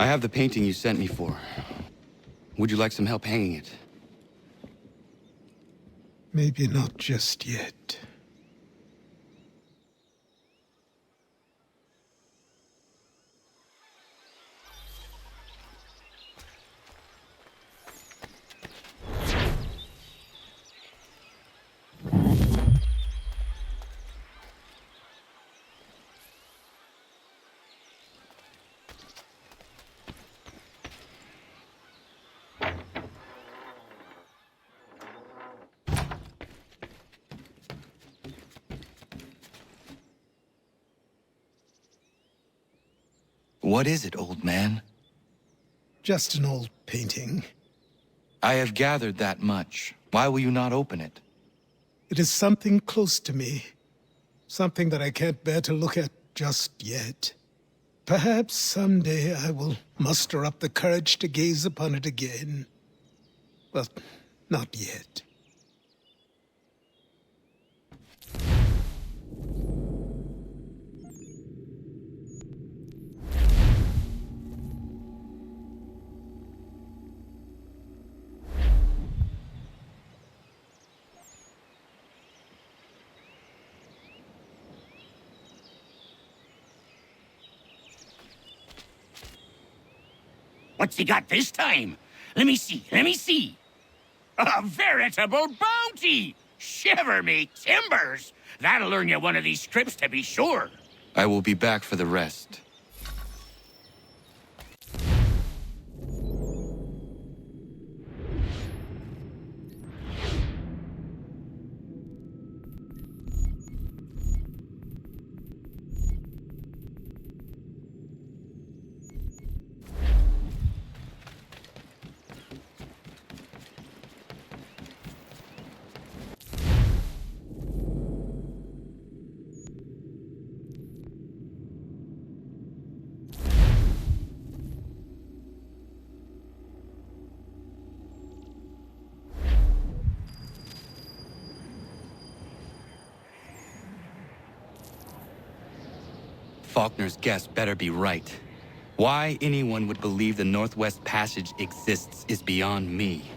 I have the painting you sent me for. Would you like some help hanging it? Maybe not just yet. What is it, old man? Just an old painting. I have gathered that much. Why will you not open it? It is something close to me. Something that I can't bear to look at just yet. Perhaps someday I will muster up the courage to gaze upon it again. But not yet. What's he got this time? Let me see. A veritable bounty! Shiver me timbers! That'll earn you one of these scripts to be sure. I will be back for the rest. Faulkner's guess better be right. Why anyone would believe the Northwest Passage exists is beyond me.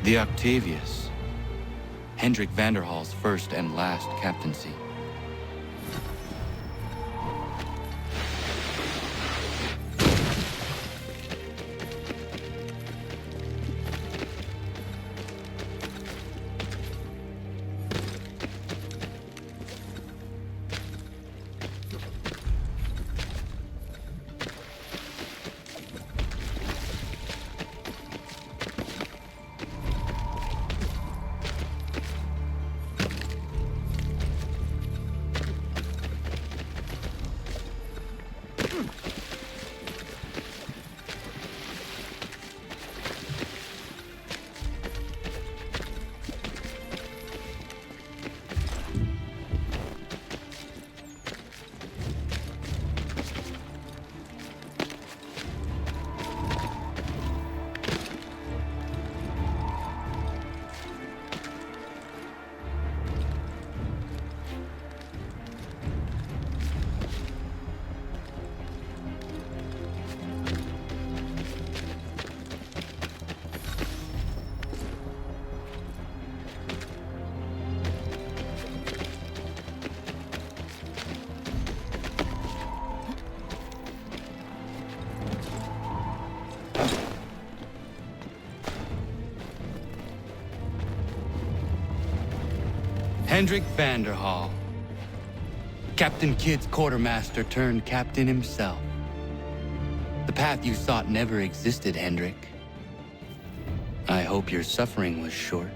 The Octavius. Hendrik Vanderhall's first and last captaincy. Hendrik Vanderhall. Captain Kidd's quartermaster turned captain himself. The path you sought never existed, Hendrik. I hope your suffering was short.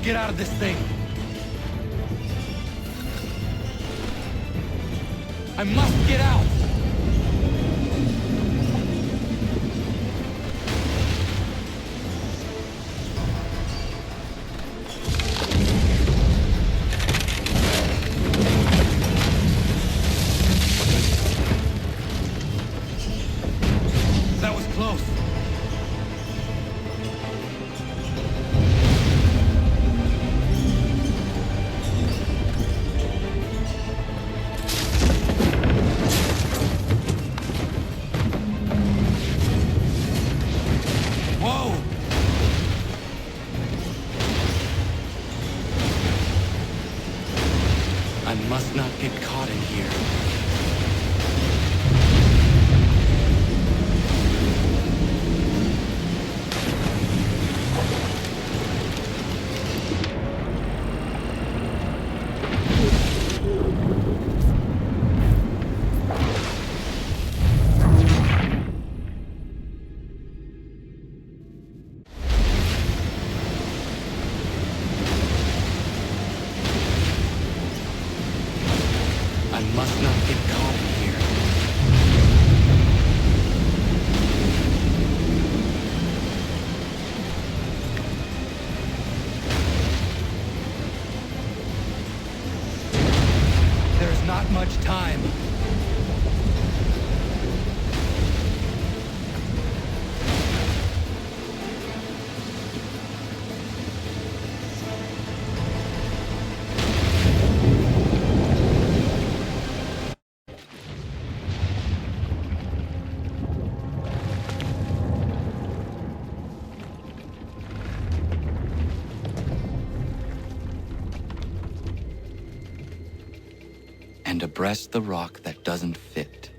get out of this thing. I must get out. That was close. Whoa! I must not get caught in here. I must not get caught in here. There is not much time. And abreast the rock that doesn't fit.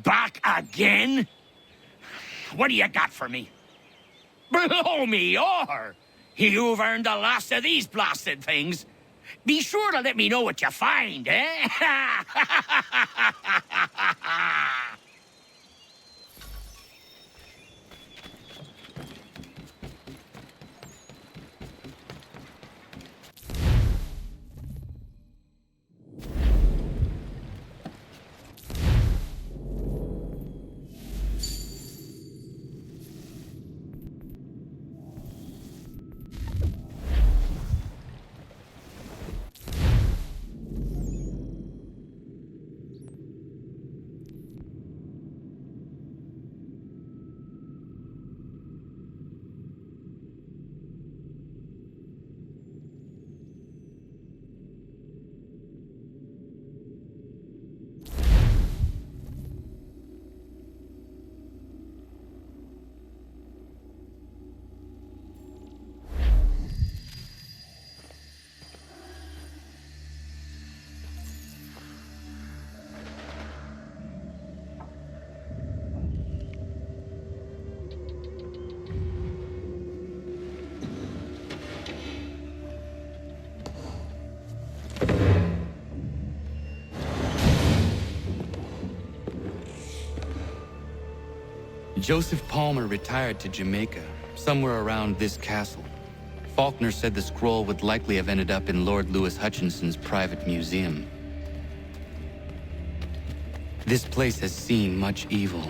Back again? What do you got for me? Blow me, or You've earned the loss of these blasted things. Be sure to let me know what you find, eh? Joseph Palmer retired to Jamaica, somewhere around this castle. Faulkner said the scroll would likely have ended up in Lord Louis Hutchinson's private museum. This place has seen much evil.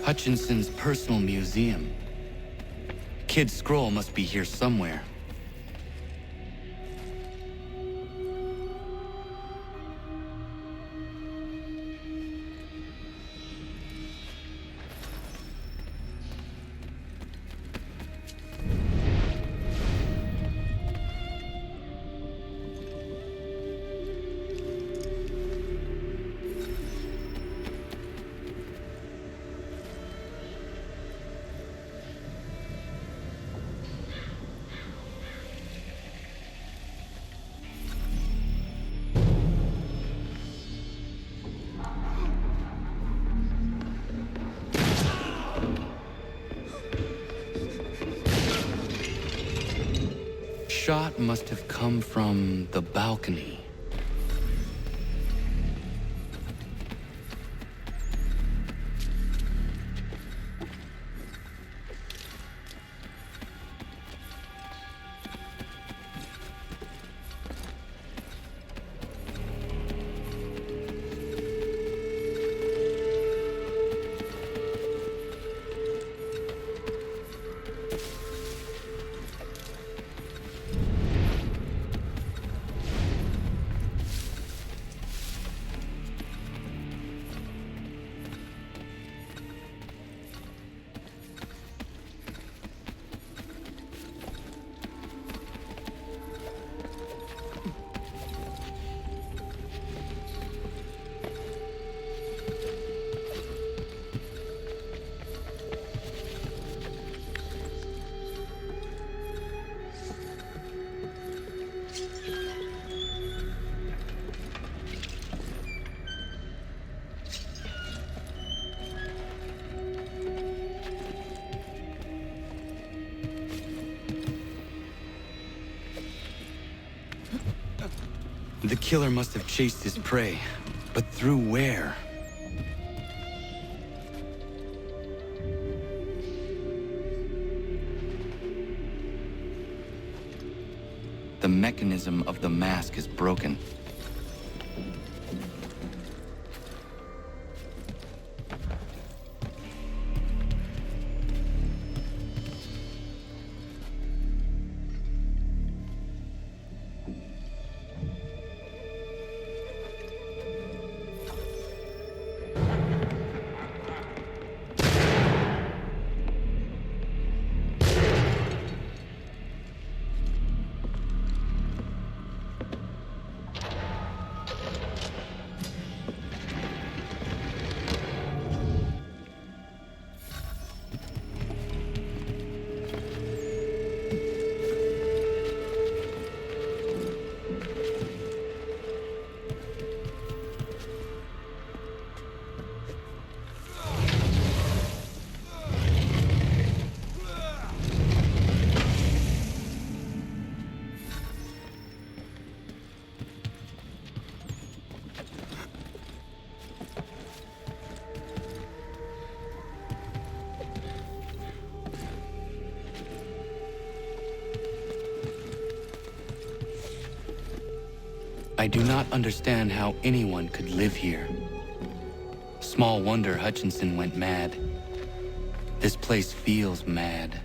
Hutchinson's personal museum. Kid's scroll must be here somewhere. Shot must have come from the balcony. The killer must have chased his prey, but through where? The mechanism of the mask is broken. I do not understand how anyone could live here. Small wonder Hutchinson went mad. This place feels mad.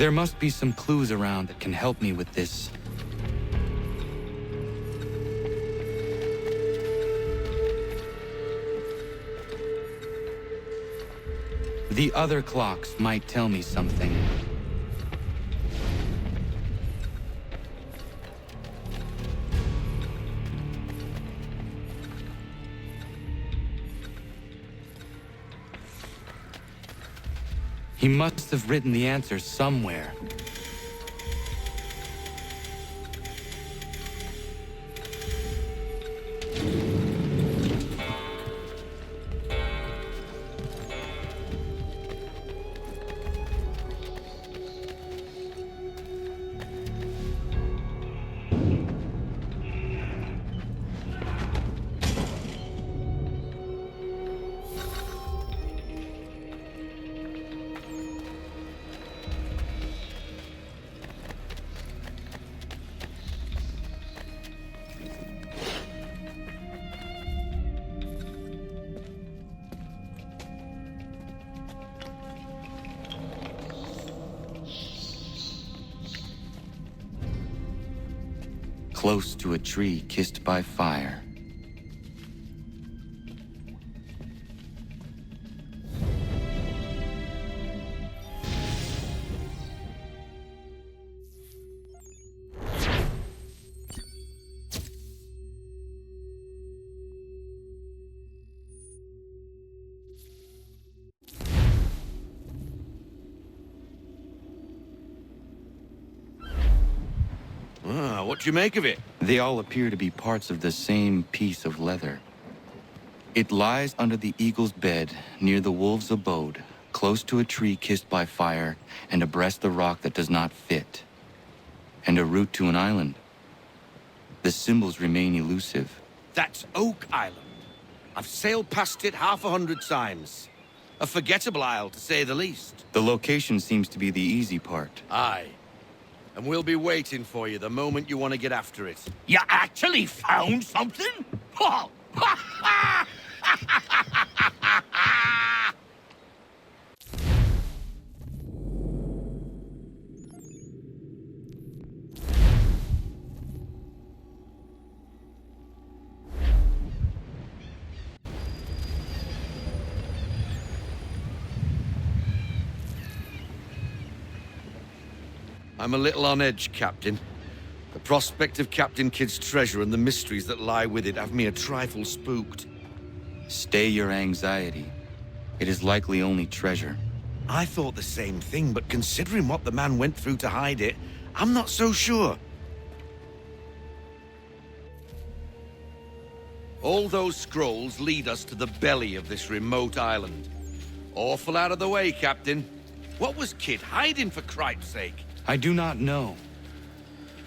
There must be some clues around that can help me with this. The other clocks might tell me something. He must have written the answers somewhere. Close to a tree kissed by fire. What do you make of it? They all appear to be parts of the same piece of leather. It lies under the eagle's bed, near the wolf's abode, close to a tree kissed by fire, and abreast the rock that does not fit, and a route to an island. The symbols remain elusive. That's Oak Island. I've sailed past it 100 times. A forgettable isle, to say the least. The location seems to be the easy part. Aye. And we'll be waiting for you the moment you want to get after it. You actually found something? Oh! I'm a little on edge, Captain. The prospect of Captain Kidd's treasure and the mysteries that lie with it have me a trifle spooked. Stay your anxiety. It is likely only treasure. I thought the same thing, but considering what the man went through to hide it, I'm not so sure. All those scrolls lead us to the belly of this remote island. Awful out of the way, Captain. What was Kidd hiding, for Cripe's sake? I do not know,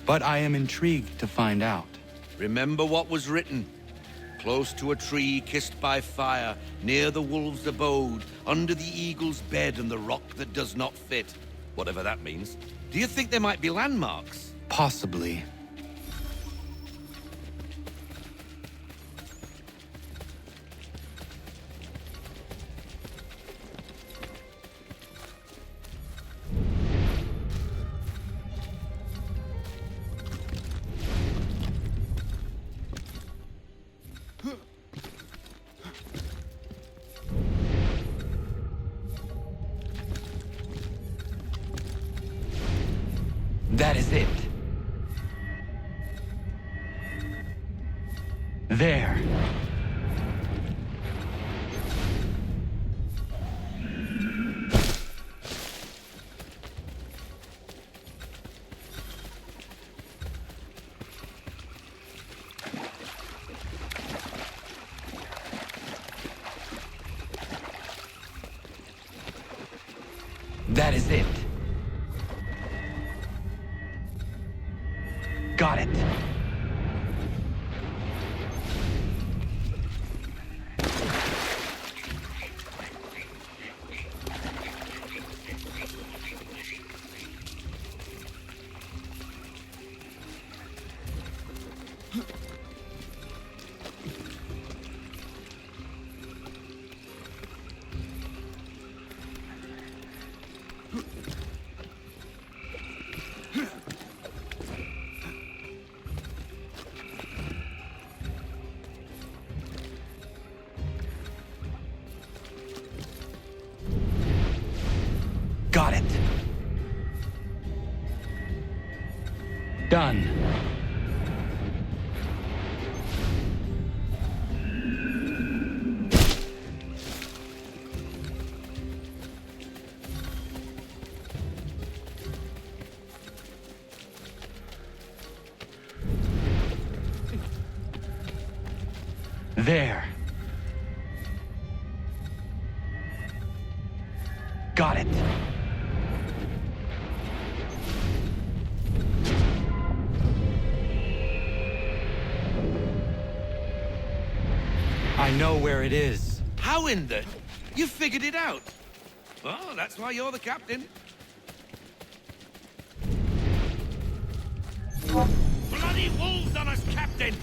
but I am intrigued to find out. Remember what was written. Close to a tree kissed by fire, near the wolf's abode, under the eagle's bed and the rock that does not fit. Whatever that means. Do you think there might be landmarks? Possibly. That is it. There. That is it. Got it. Got it. Done. There. Got it. I know where it is. How in the... You figured it out? Well, that's why you're the captain. Bloody wolves on us, Captain!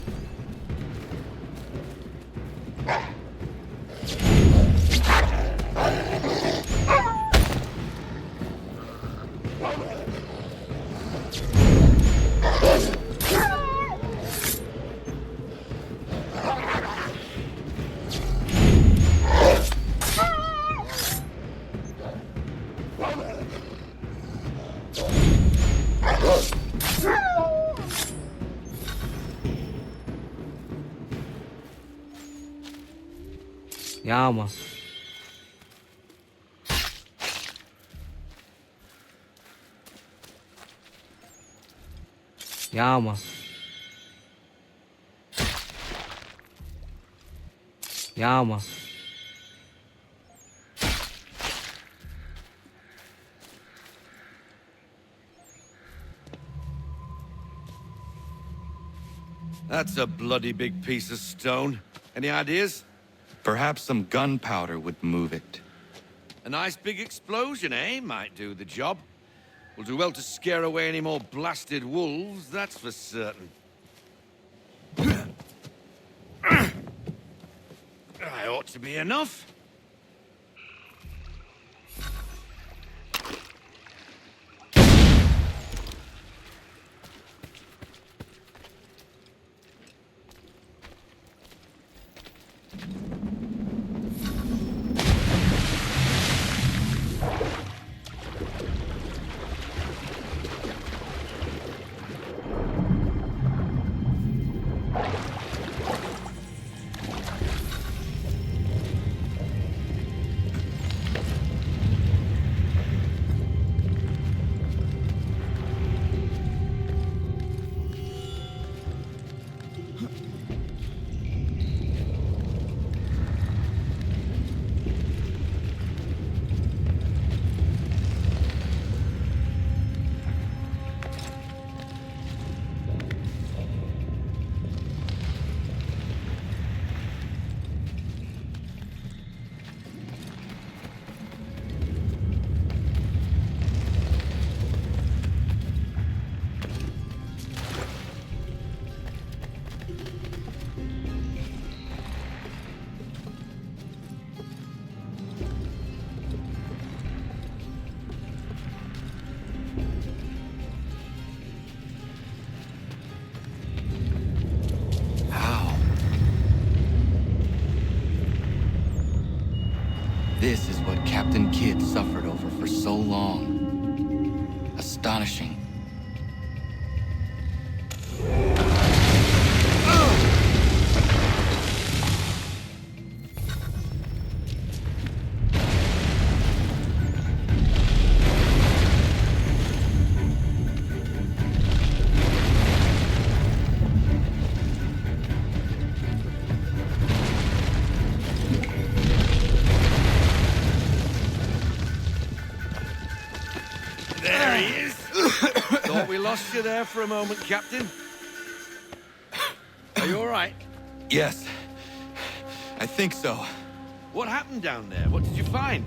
Ja, man. Ja, man. Ja, Mann. That's a bloody big piece of stone. Any ideas? Perhaps some gunpowder would move it. A nice big explosion, eh? Might do the job. Will do well to scare away any more blasted wolves, that's for certain. That ought to be enough. This is what Captain Kidd suffered over for so long. Astonishing. There he is. Thought we lost you there for a moment, Captain. Are you all right? Yes, I think so. What happened down there? What did you find?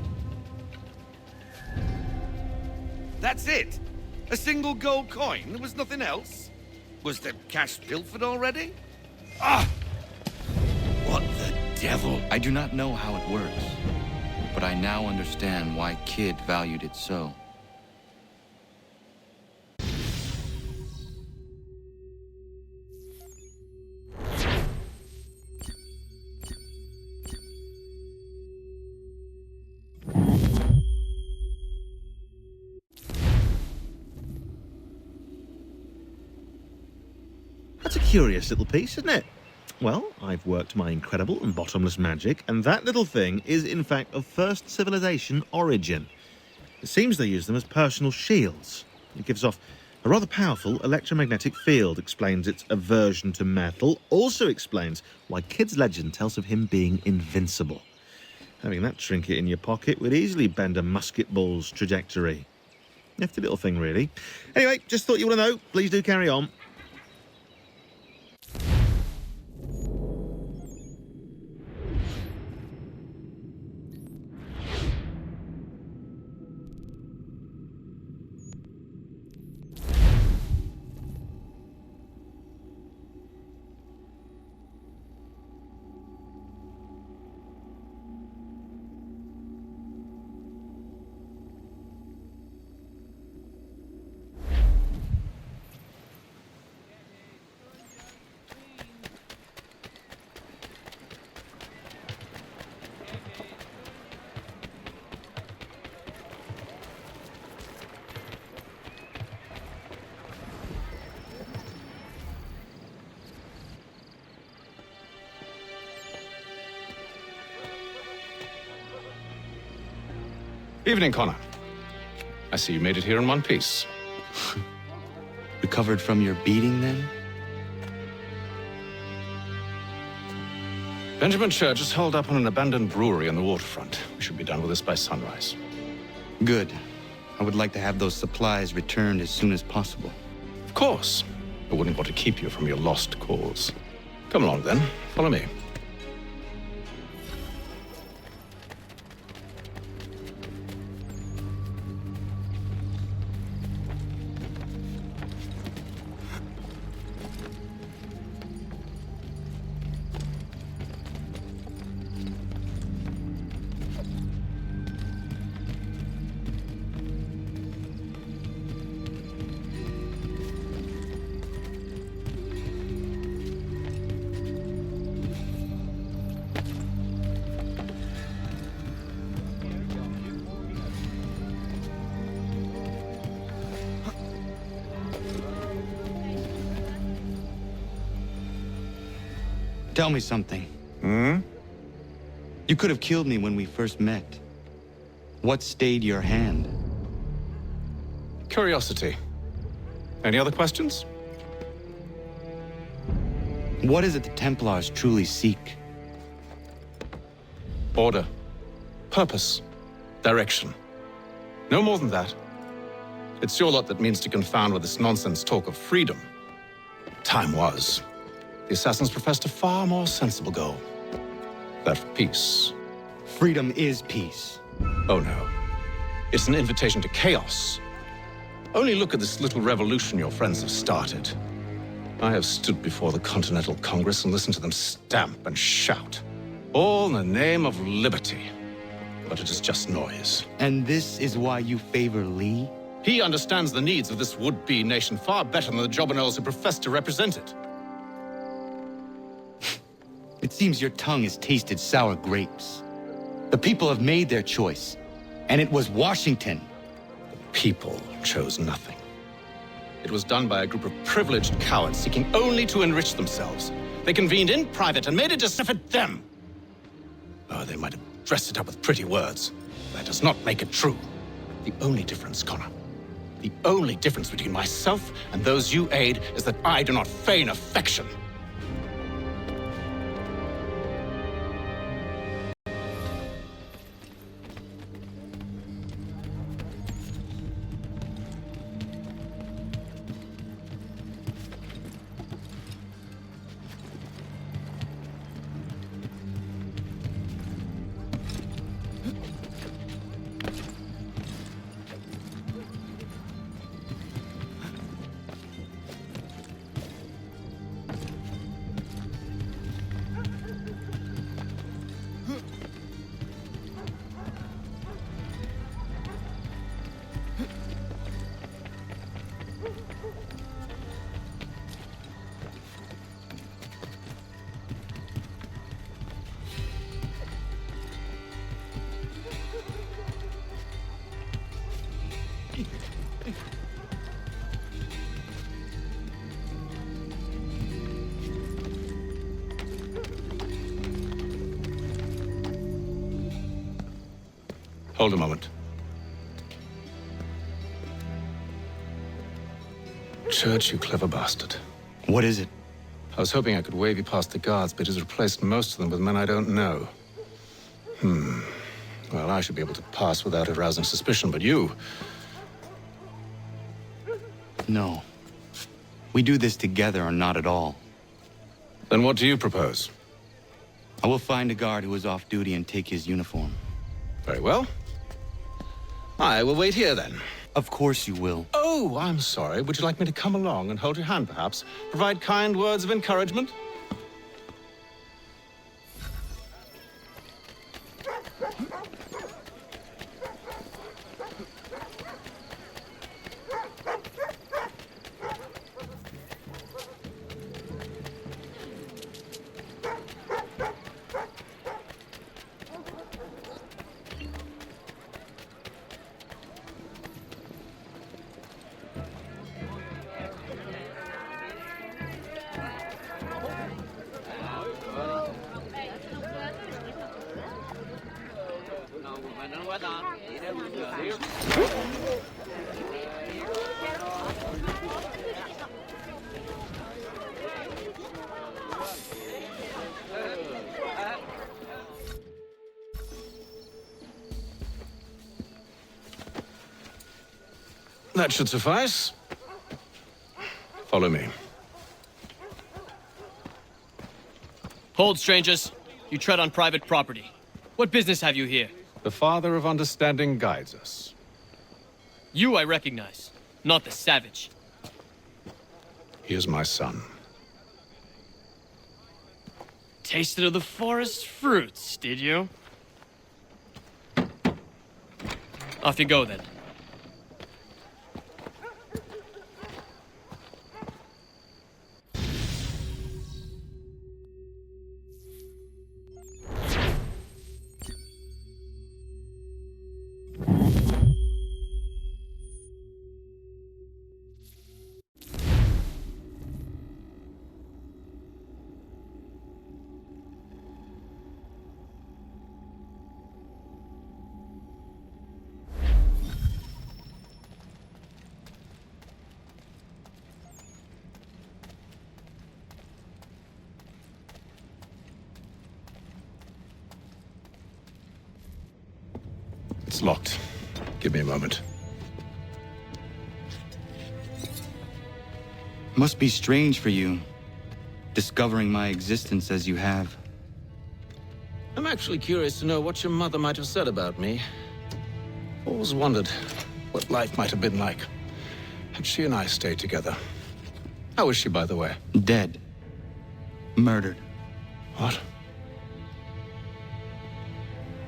That's it? A single gold coin? There was nothing else? Was the cash pilfered already? Ah! What the devil? I do not know how it works, but I now understand why Kidd valued it so. That's a curious little piece, isn't it? Well, I've worked my incredible and bottomless magic, and that little thing is in fact of first civilization origin. It seems they use them as personal shields. It gives off a rather powerful electromagnetic field, explains its aversion to metal, also explains why Kidd's legend tells of him being invincible. Having that trinket in your pocket would easily bend a musket ball's trajectory. Nifty little thing, really. Anyway, just thought you want to know. Please do carry on. Evening, Connor. I see you made it here in one piece. Recovered from your beating, then? Benjamin Church is holed up on an abandoned brewery on the waterfront. We should be done with this by sunrise. Good. I would like to have those supplies returned as soon as possible. Of course. I wouldn't want to keep you from your lost cause. Come along then. Follow me. Tell me something. You could have killed me when we first met. What stayed your hand? Curiosity. Any other questions? What is it the Templars truly seek? Order. Purpose. Direction. No more than that. It's your lot that means to confound with this nonsense talk of freedom. Time was. The assassins professed a far more sensible goal. That of peace. Freedom is peace. Oh no. It's an invitation to chaos. Only look at this little revolution your friends have started. I have stood before the Continental Congress and listened to them stamp and shout. All in the name of liberty. But it is just noise. And this is why you favor Lee? He understands the needs of this would-be nation far better than the jobberknolls who profess to represent it. It seems your tongue has tasted sour grapes. The people have made their choice, and it was Washington. People chose nothing. It was done by a group of privileged cowards seeking only to enrich themselves. They convened in private and made a decision for them. Oh, they might have dressed it up with pretty words. That does not make it true. The only difference, Connor, the only difference between myself and those you aid is that I do not feign affection. Hold a moment. Church, you clever bastard. What is it? I was hoping I could wave you past the guards, but he's replaced most of them with men I don't know. Well, I should be able to pass without arousing suspicion, but you... No. We do this together or not at all. Then what do you propose? I will find a guard who is off duty and take his uniform. Very well. I will wait here, then. Of course you will. Oh, I'm sorry. Would you like me to come along and hold your hand, perhaps? Provide kind words of encouragement? That should suffice. Follow me. Hold, strangers. You tread on private property. What business have you here? The Father of Understanding guides us. You I recognize, not the savage. He is my son. Tasted of the forest fruits, did you? Off you go, then. It's locked. Give me a moment. Must be strange for you, discovering my existence as you have. I'm actually curious to know what your mother might have said about me. Always wondered what life might have been like had she and I stayed together. How is she, by the way? Dead. Murdered. What?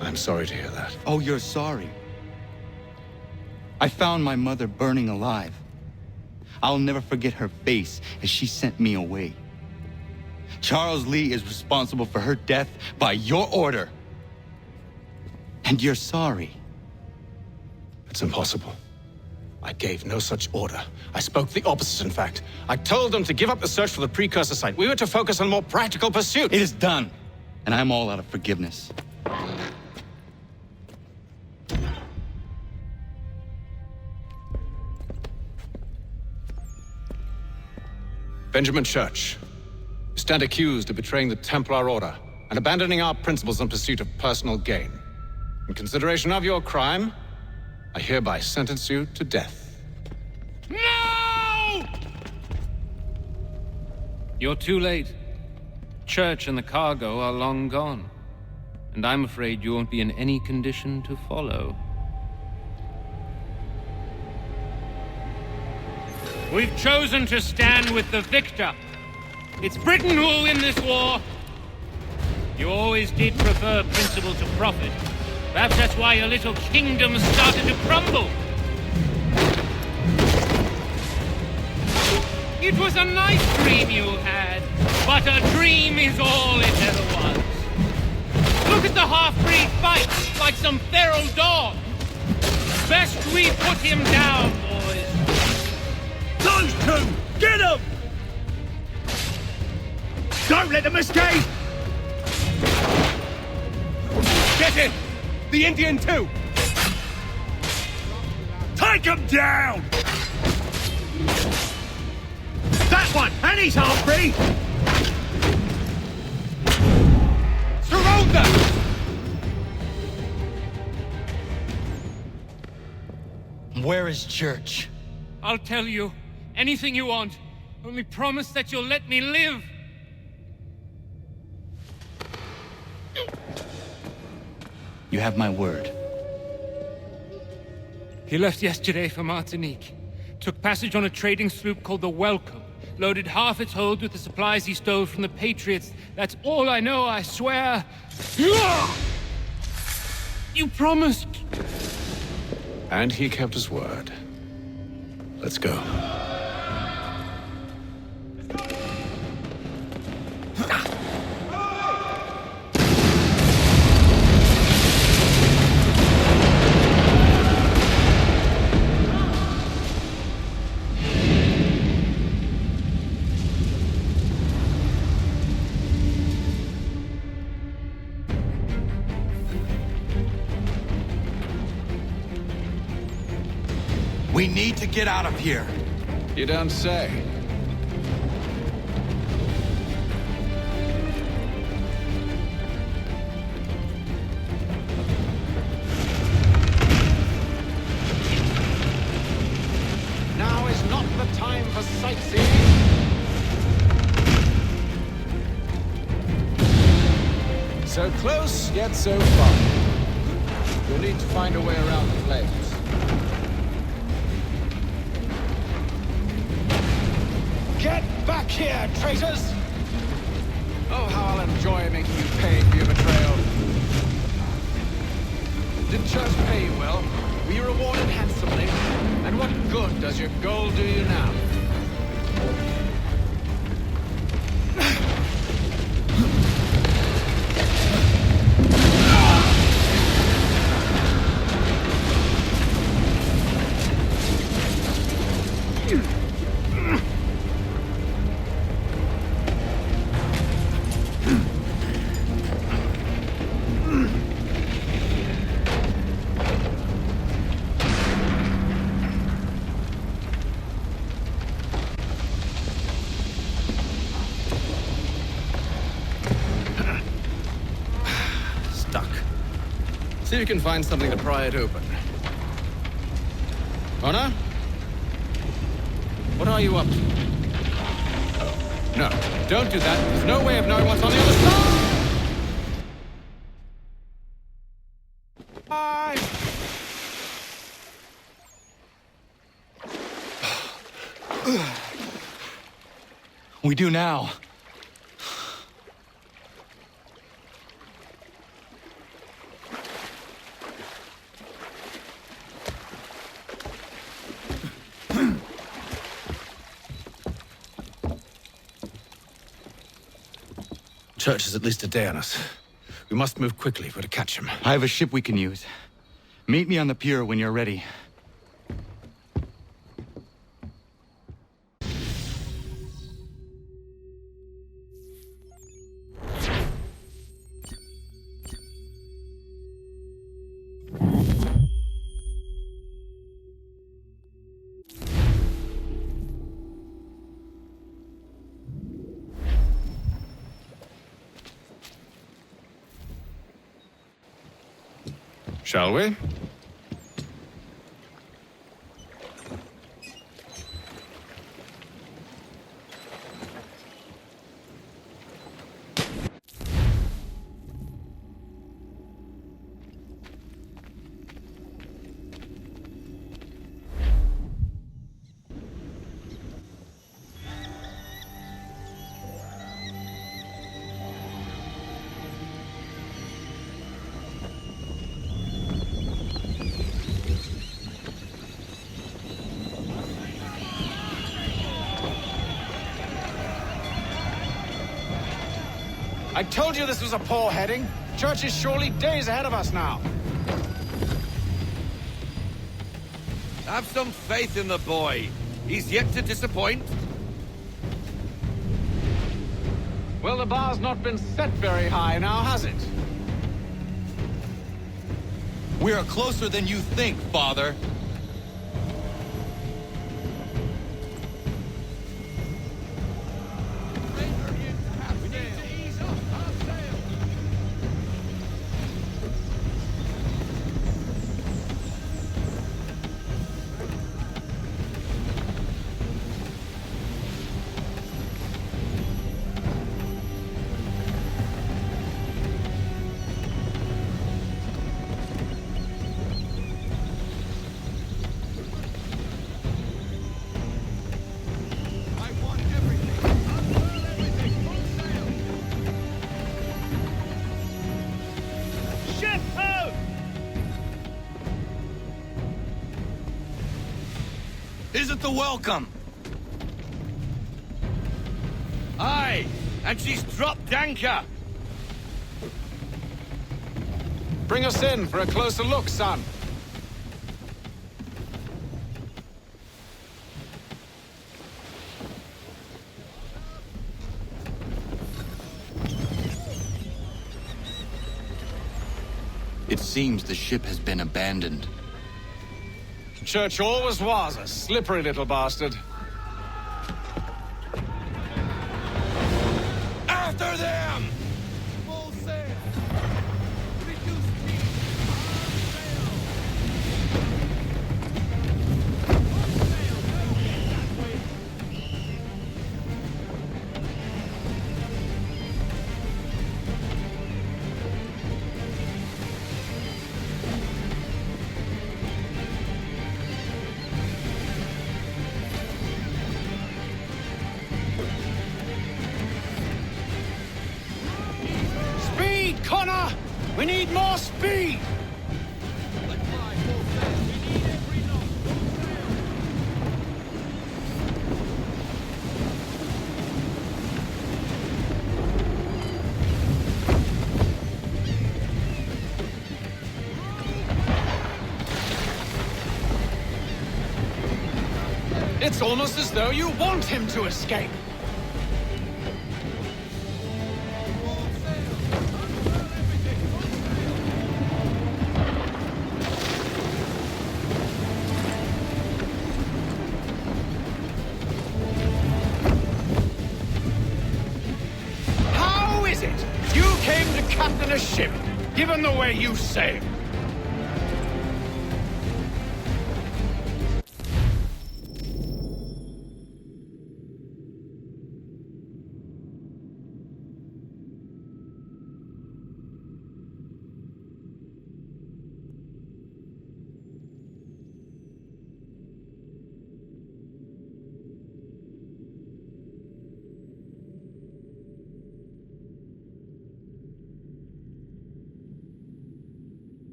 I'm sorry to hear that. Oh, you're sorry. I found my mother burning alive. I'll never forget her face as she sent me away. Charles Lee is responsible for her death by your order. And you're sorry. It's impossible. I gave no such order. I spoke the opposite, in fact. I told them to give up the search for the precursor site. We were to focus on more practical pursuits. It is done, and I'm all out of forgiveness. Benjamin Church, you stand accused of betraying the Templar Order and abandoning our principles in pursuit of personal gain. In consideration of your crime, I hereby sentence you to death. No! You're too late. Church and the cargo are long gone. And I'm afraid you won't be in any condition to follow. We've chosen to stand with the victor. It's Britain who will win this war. You always did prefer principle to profit. Perhaps that's why your little kingdom started to crumble. It was a nice dream you had, but a dream is all it ever was. Look at the half-breed fight like some feral dog. Best we put him down, boys. Those two! Get them! Don't let them escape! Get it! The Indian too! Take him down! That one! And he's half-breed! Surround them! Where is Church? I'll tell you. Anything you want. Only promise that you'll let me live. You have my word. He left yesterday for Martinique. Took passage on a trading sloop called the Welcome. Loaded half its hold with the supplies he stole from the Patriots. That's all I know, I swear. You promised. And he kept his word. Let's go. We need to get out of here. You don't say. So close, yet so far. You'll need to find a way around the flames. Get back here, traitors! Oh, how I'll enjoy making you pay for your betrayal. Did Church pay you well? Were you rewarded handsomely? And what good does your gold do you now? See if you can find something to pry it open. Honor? What are you up to? No, don't do that. There's no way of knowing what's on the other side! We do now. Church is at least a day on us. We must move quickly if we're to catch him. I have a ship we can use. Meet me on the pier when you're ready. Shall we? I told you this was a poor heading. Church is surely days ahead of us now. Have some faith in the boy. He's yet to disappoint. Well, the bar's not been set very high now, has it? We are closer than you think, Father. Isn't the welcome? Aye, and she's dropped anchor. Bring us in for a closer look, son. It seems the ship has been abandoned. Church always was a slippery little bastard. After them! Full sail! Reduce speed! Connor! We need more speed! It's almost as though you want him to escape. How is it you came to captain a ship, given the way you sailed?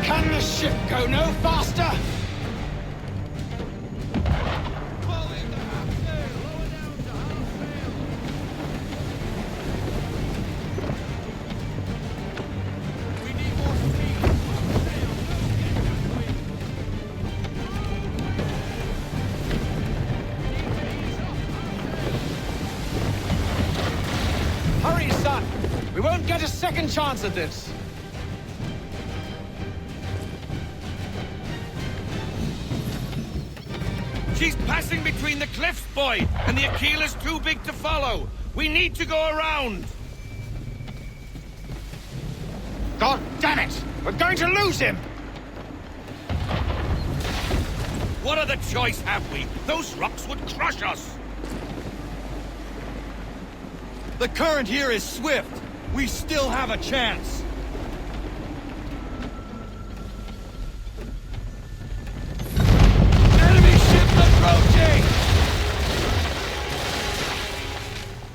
Can the ship go no faster? Hurry, son! We won't get a second chance at this! She's passing between the cliffs, boy, and the Aquila's too big to follow. We need to go around. God damn it! We're going to lose him! What other choice have we? Those rocks would crush us. The current here is swift. We still have a chance. Enemy ship approaching!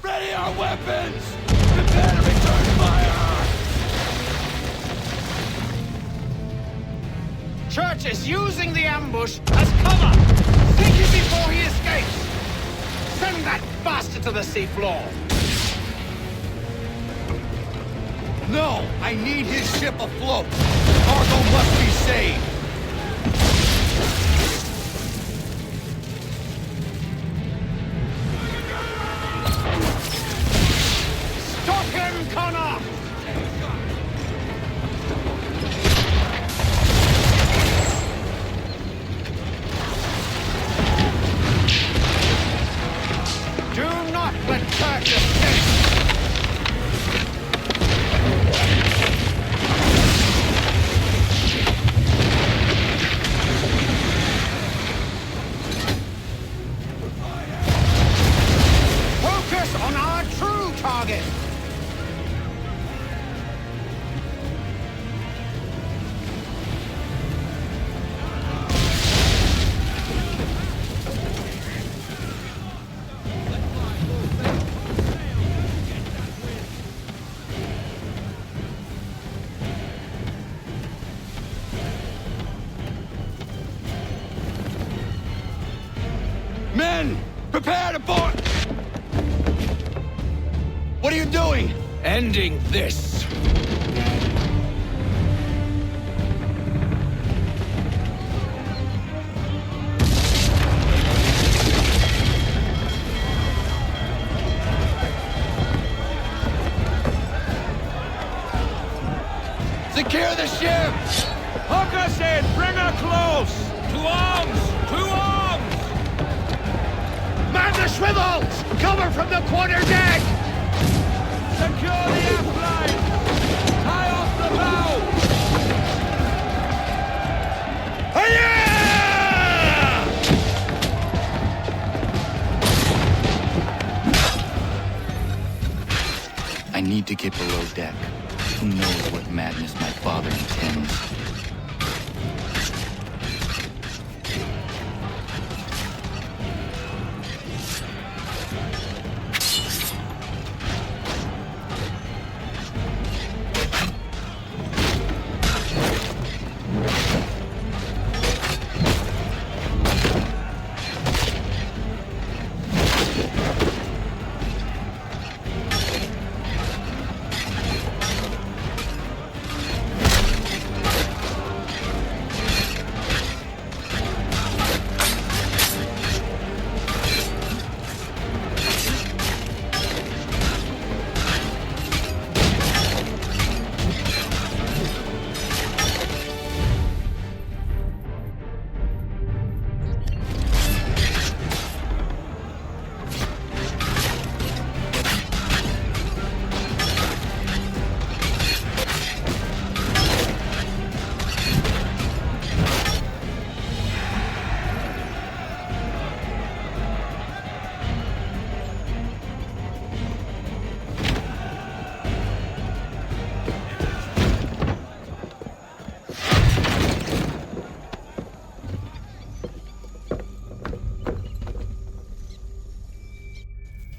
Ready our weapons! Prepare to return fire! Church is using the ambush as cover! Sink him before he escapes! Send that bastard to the seafloor! No! I need his ship afloat! Cargo must be saved! Stop him, Connor! Do not let Church escape! Focus on our true target! Men! Prepare to board! What are you doing? Ending this! Secure the ship! Hook us in! Bring her close! To arms! Cover from the quarterdeck! Secure the aft line! Tie off the bow! Hiya! I need to get below deck. Who knows what madness my father intends?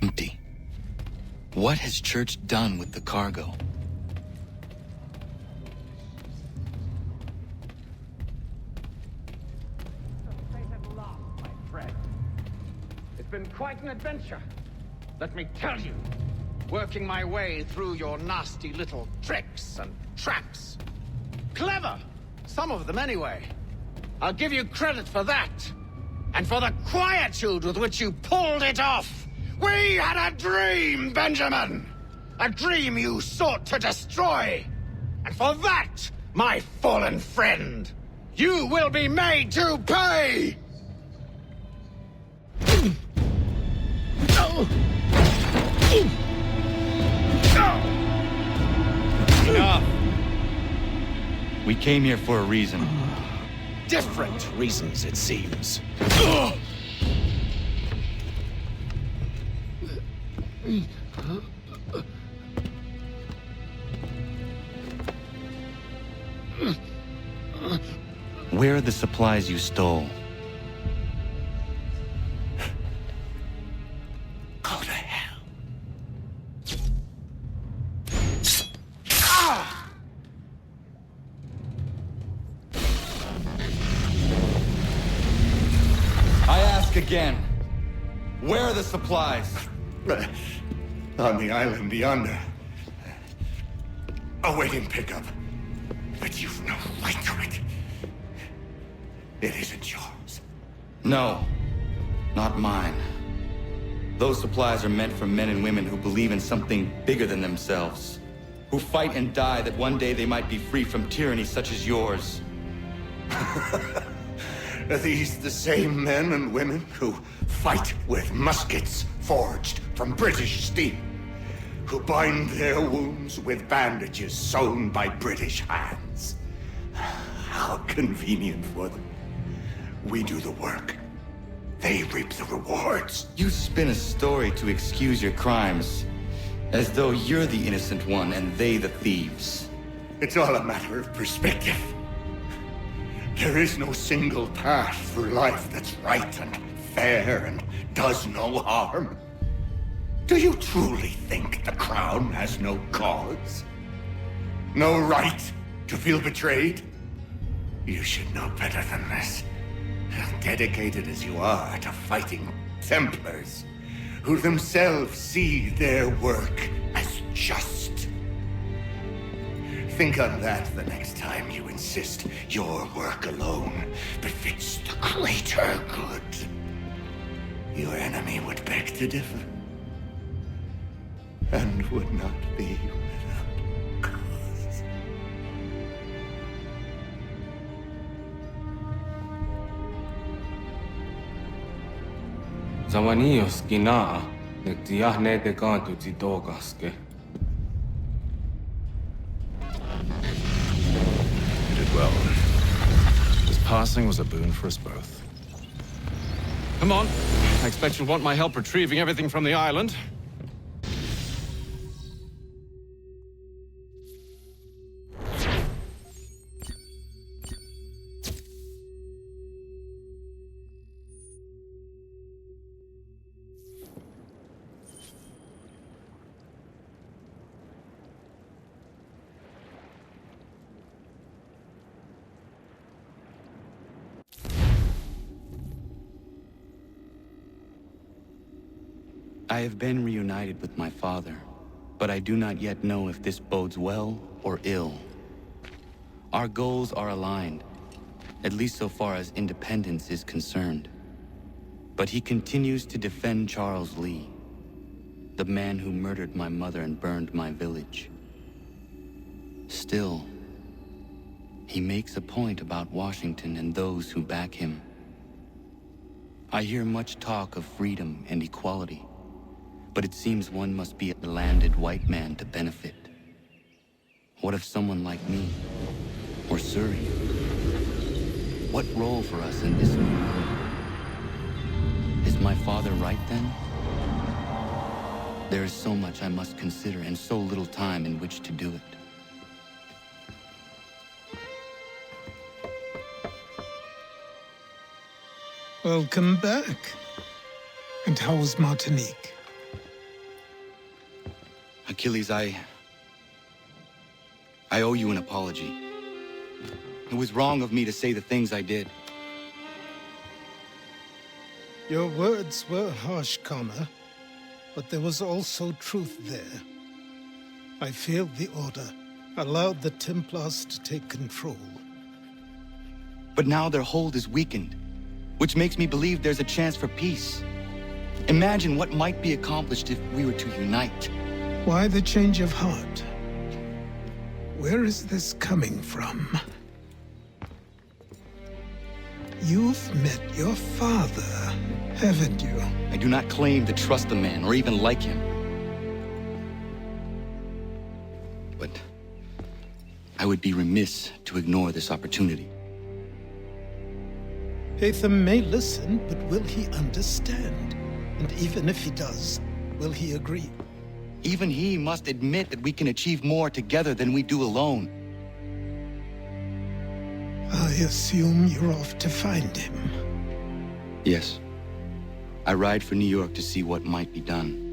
Empty. What has Church done with the cargo? It's been quite an adventure, let me tell you. Working my way through your nasty little tricks and traps. Clever! Some of them anyway. I'll give you credit for that. And for the quietude with which you pulled it off. We had a dream, Benjamin! A dream you sought to destroy. And for that, my fallen friend, you will be made to pay! Enough! We came here for a reason. Different reasons, it seems. Where are the supplies you stole? Go to hell. I ask again. Where are the supplies? On the island yonder. Awaiting pickup. But you've no right to it. It isn't yours. No, not mine. Those supplies are meant for men and women who believe in something bigger than themselves. Who fight and die that one day they might be free from tyranny such as yours. Are these the same men and women who fight with muskets forged from British steel? Who bind their wounds with bandages sewn by British hands? How convenient for them. We do the work. They reap the rewards. You spin a story to excuse your crimes, as though you're the innocent one and they the thieves. It's all a matter of perspective. There is no single path through life that's right and fair and does no harm. Do you truly think the Crown has no cause? No right to feel betrayed? You should know better than this. Dedicated as you are to fighting Templars, who themselves see their work as just. Think on that the next time you insist your work alone befits the greater good. Your enemy would beg to differ, and would not be without cause. Zawanios Gina. You did well. His passing was a boon for us both. Come on. I expect you'll want my help retrieving everything from the island. I have been reunited with my father, but I do not yet know if this bodes well or ill. Our goals are aligned, at least so far as independence is concerned. But he continues to defend Charles Lee, the man who murdered my mother and burned my village. Still, he makes a point about Washington and those who back him. I hear much talk of freedom and equality, but it seems one must be a landed white man to benefit. What of someone like me, or Surrey? What role for us in this new world? Is my father right then? There is so much I must consider and so little time in which to do it. Welcome back. And how was Martinique? Achilles, I owe you an apology. It was wrong of me to say the things I did. Your words were harsh, Connor, but there was also truth there. I failed the Order, allowed the Templars to take control. But now their hold is weakened, which makes me believe there's a chance for peace. Imagine what might be accomplished if we were to unite. Why the change of heart? Where is this coming from? You've met your father, haven't you? I do not claim to trust the man or even like him. But I would be remiss to ignore this opportunity. Hatham may listen, but will he understand? And even if he does, will he agree? Even he must admit that we can achieve more together than we do alone. I assume you're off to find him. Yes. I ride for New York to see what might be done.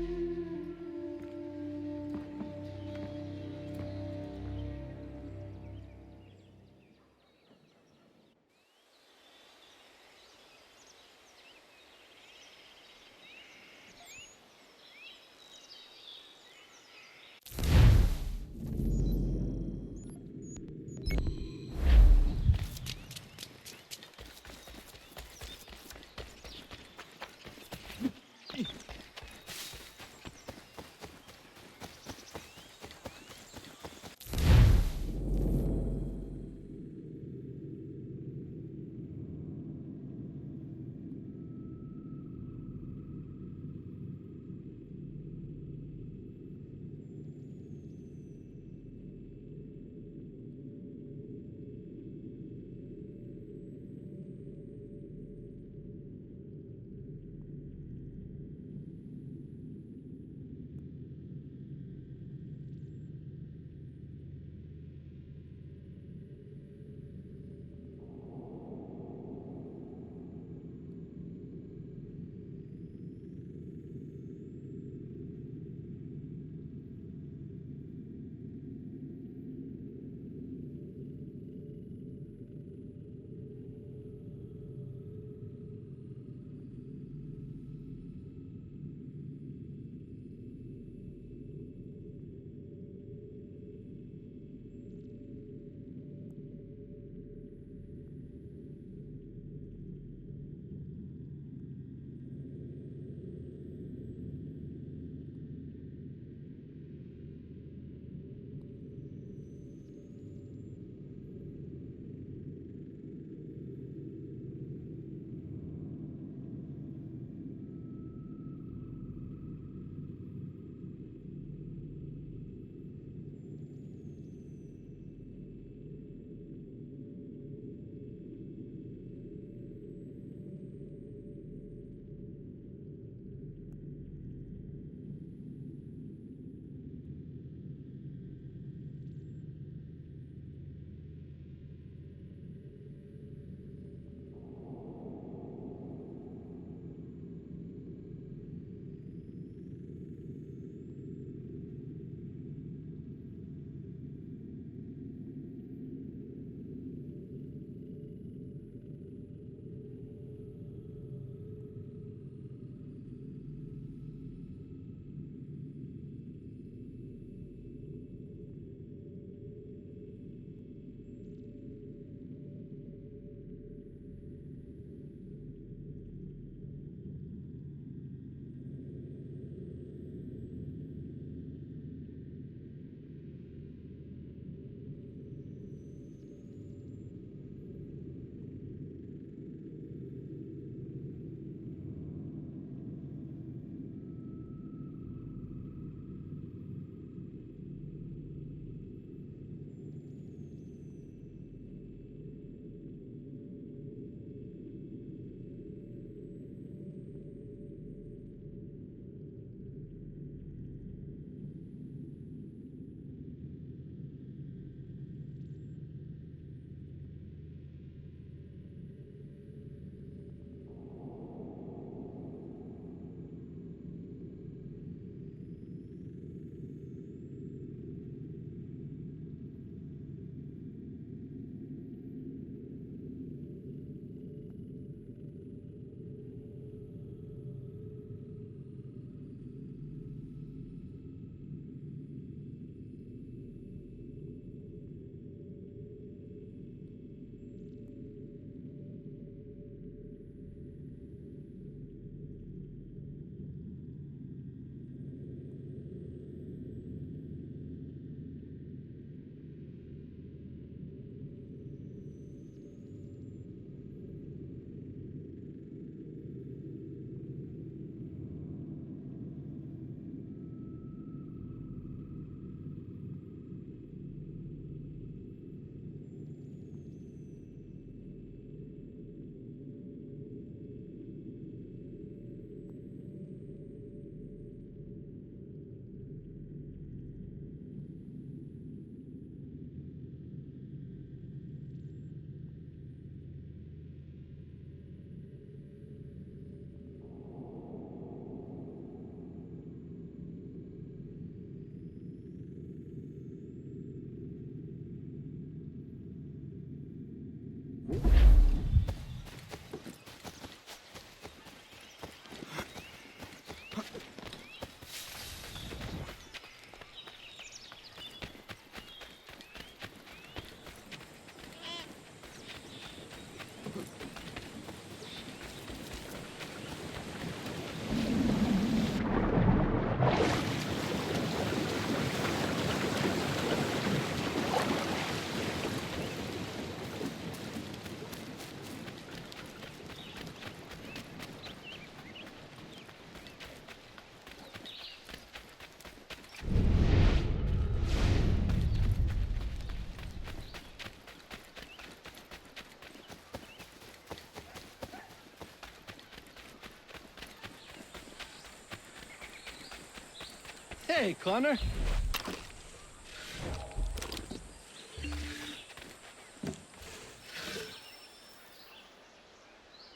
Hey, Connor.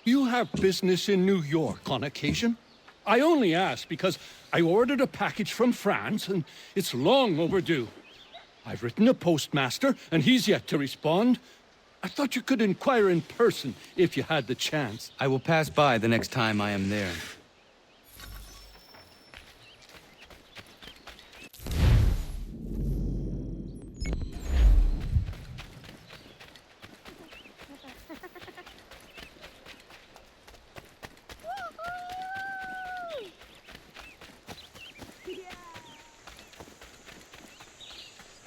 You have business in New York on occasion? I only ask because I ordered a package from France and it's long overdue. I've written a postmaster and he's yet to respond. I thought you could inquire in person if you had the chance. I will pass by the next time I am there.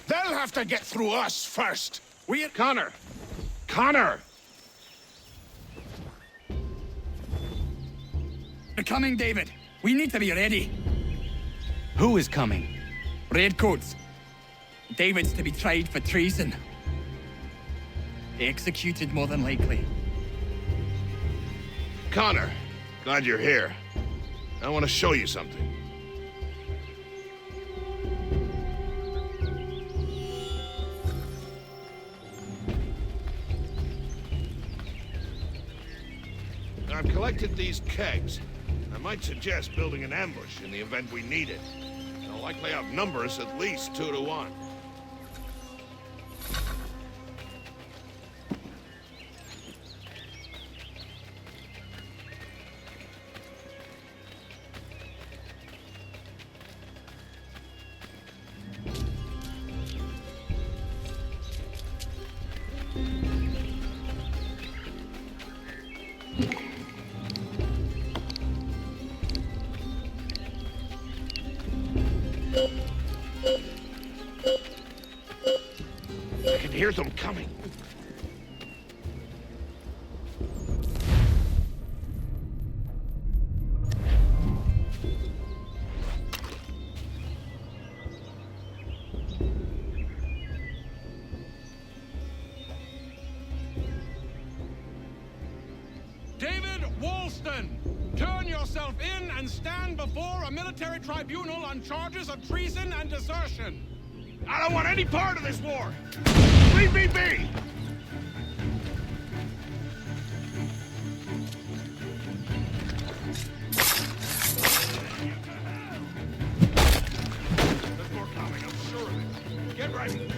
They'll have to get through us first. Connor! Connor! They're coming, David. We need to be ready. Who is coming? Redcoats. David's to be tried for treason. Executed, more than likely. Connor, glad you're here. I want to show you something. I've collected these kegs. I might suggest building an ambush in the event we need it. They'll likely outnumber us at least 2 to 1. I can hear them coming. David Woolston, turn yourself in and stand before a military tribunal on charges of treason and desertion. I don't want any part of this war! Leave me be! There's more coming, I'm sure of it. Get ready.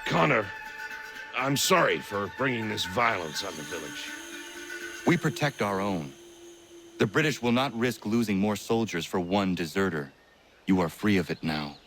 Connor, I'm sorry for bringing this violence on the village. We protect our own. The British will not risk losing more soldiers for one deserter. You are free of it now.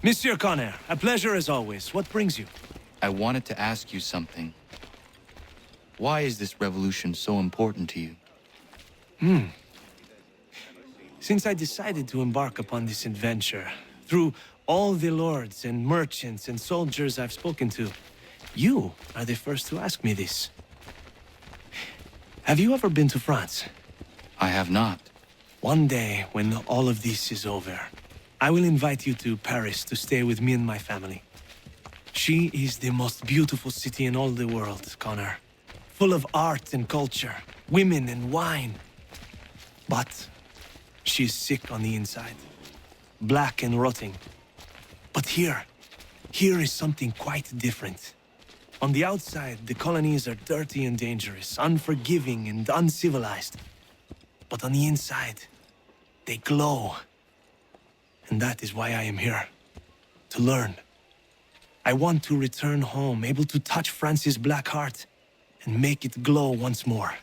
Monsieur Connor, a pleasure as always. What brings you? I wanted to ask you something. Why is this revolution so important to you? Since I decided to embark upon this adventure, through all the lords and merchants and soldiers I've spoken to, you are the first to ask me this. Have you ever been to France? I have not. One day, when all of this is over, I will invite you to Paris to stay with me and my family. She is the most beautiful city in all the world, Connor. Full of art and culture, women and wine. But she is sick on the inside. Black and rotting. But here is something quite different. On the outside, the colonies are dirty and dangerous, unforgiving and uncivilized. But on the inside, they glow. And that is why I am here. To learn. I want to return home, able to touch France's black heart and make it glow once more.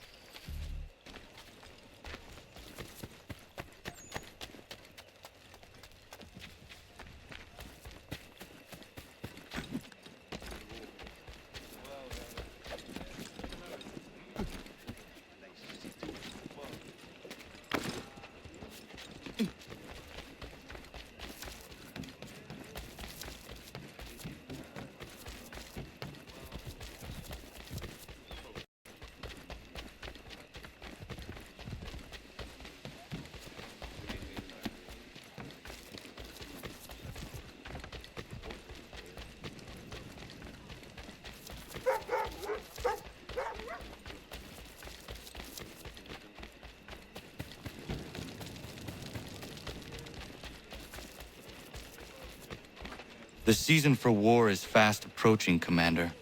The season for war is fast approaching, Commander.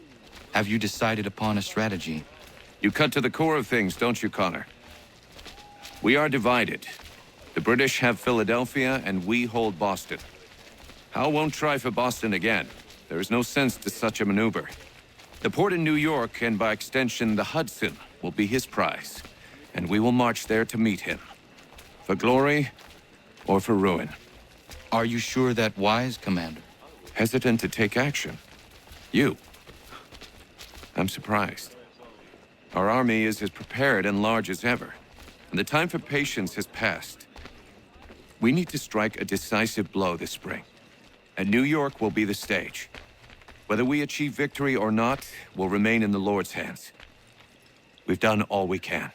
Have you decided upon a strategy? You cut to the core of things, don't you, Connor? We are divided. The British have Philadelphia, and we hold Boston. Hal won't try for Boston again. There is no sense to such a maneuver. The port in New York, and by extension the Hudson, will be his prize. And we will march there to meet him. For glory, or for ruin. Are you sure that wise, Commander? Hesitant to take action. You. I'm surprised. Our army is as prepared and large as ever, and the time for patience has passed. We need to strike a decisive blow this spring, and New York will be the stage. Whether we achieve victory or not will remain in the Lord's hands. We've done all we can.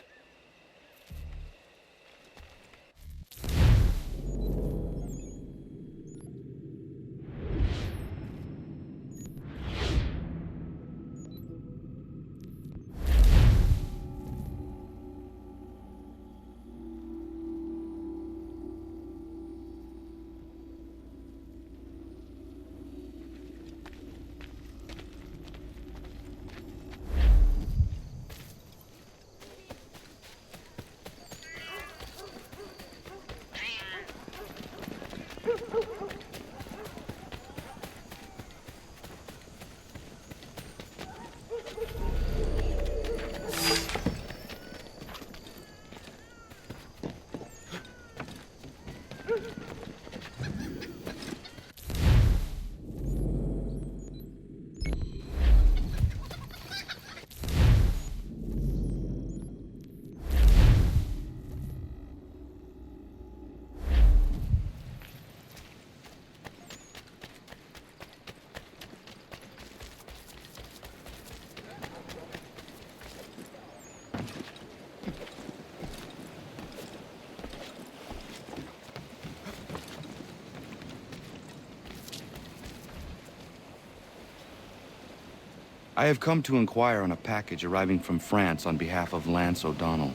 I have come to inquire on a package arriving from France on behalf of Lance O'Donnell.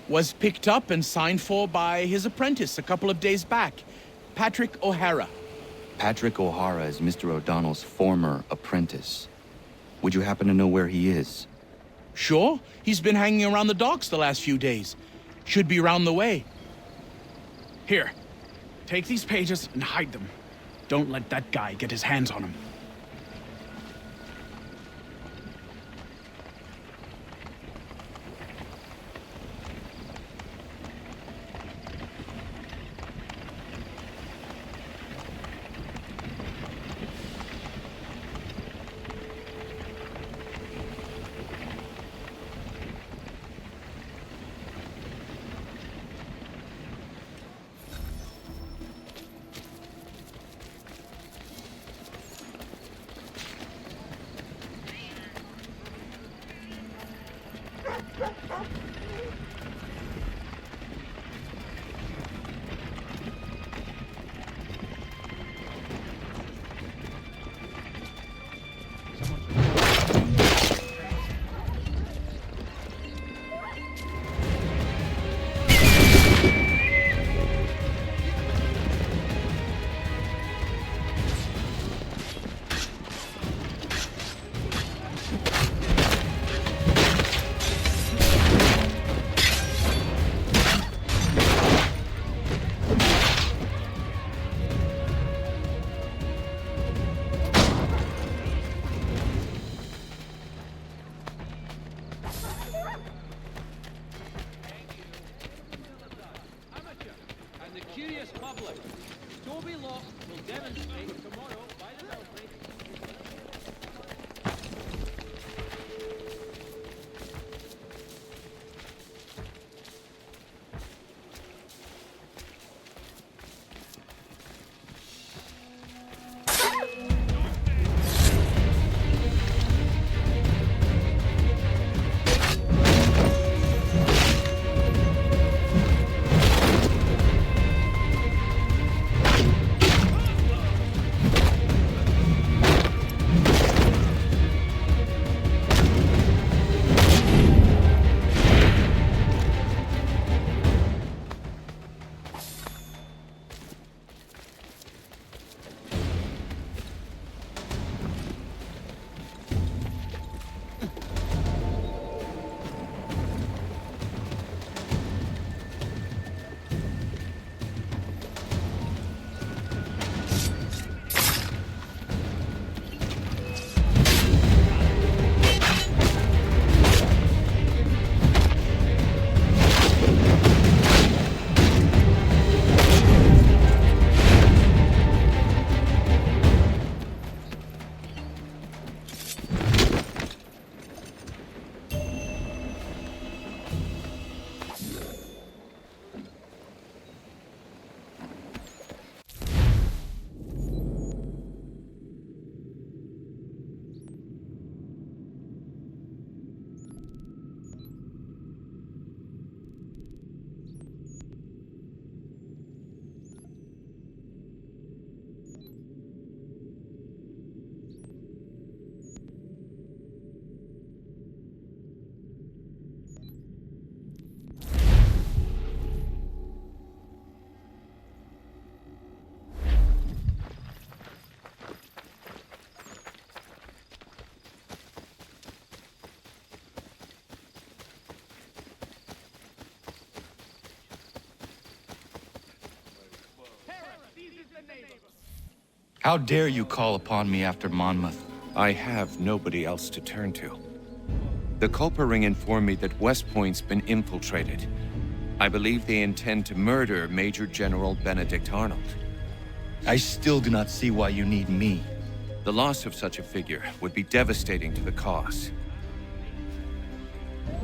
Was picked up and signed for by his apprentice a couple of days back, Patrick O'Hara. Patrick O'Hara is Mr. O'Donnell's former apprentice. Would you happen to know where he is? Sure, he's been hanging around the docks the last few days. Should be round the way. Here, take these pages and hide them. Don't let that guy get his hands on them. and the curious public. Toby Locke will demonstrate tomorrow by the belfry. How dare you call upon me after Monmouth? I have nobody else to turn to. The Culper Ring informed me that West Point's been infiltrated. I believe they intend to murder Major General Benedict Arnold. I still do not see why you need me. The loss of such a figure would be devastating to the cause.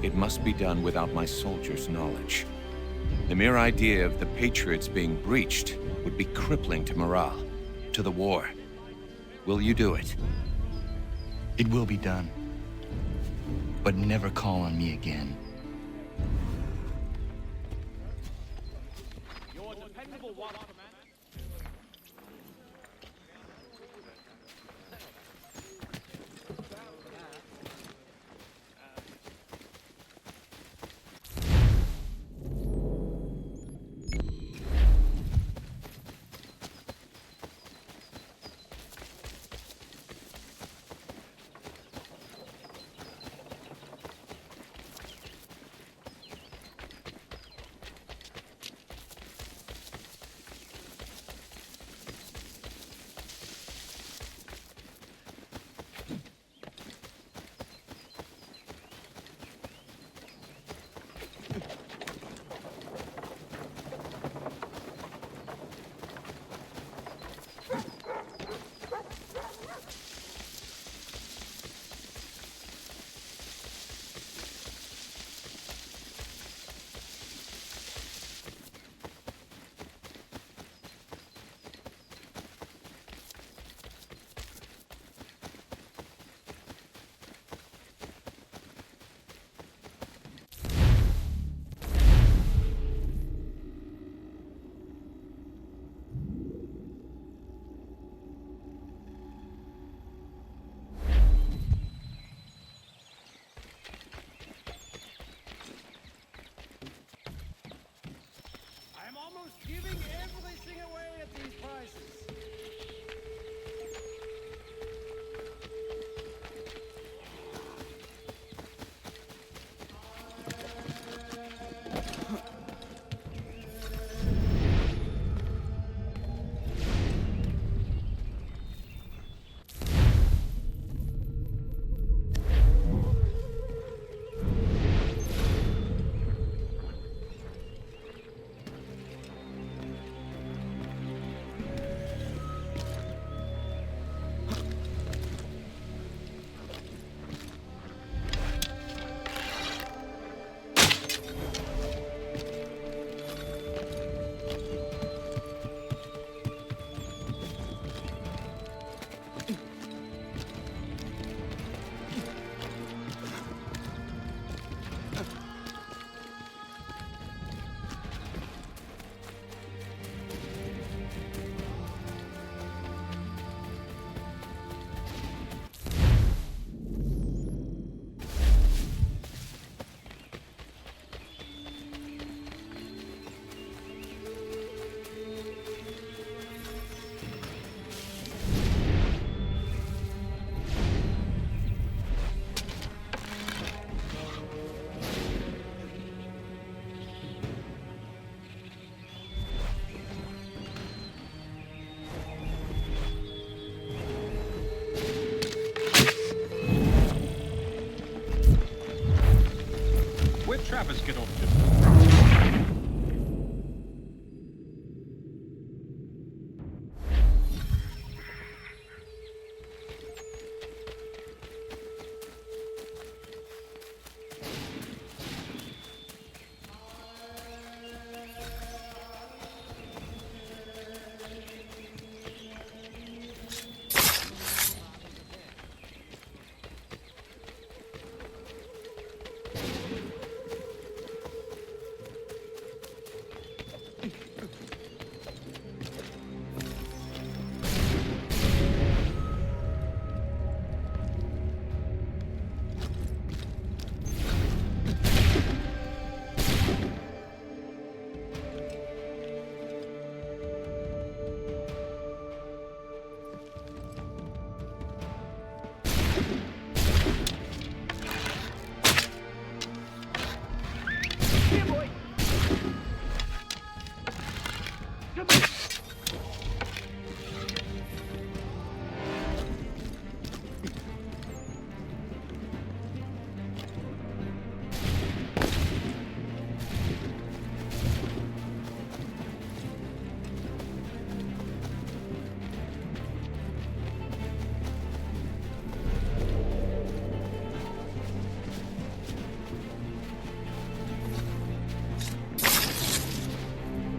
It must be done without my soldiers' knowledge. The mere idea of the Patriots being breached would be crippling to morale, to the war. Will you do it? It will be done. But never call on me again. Your dependable one, Commander.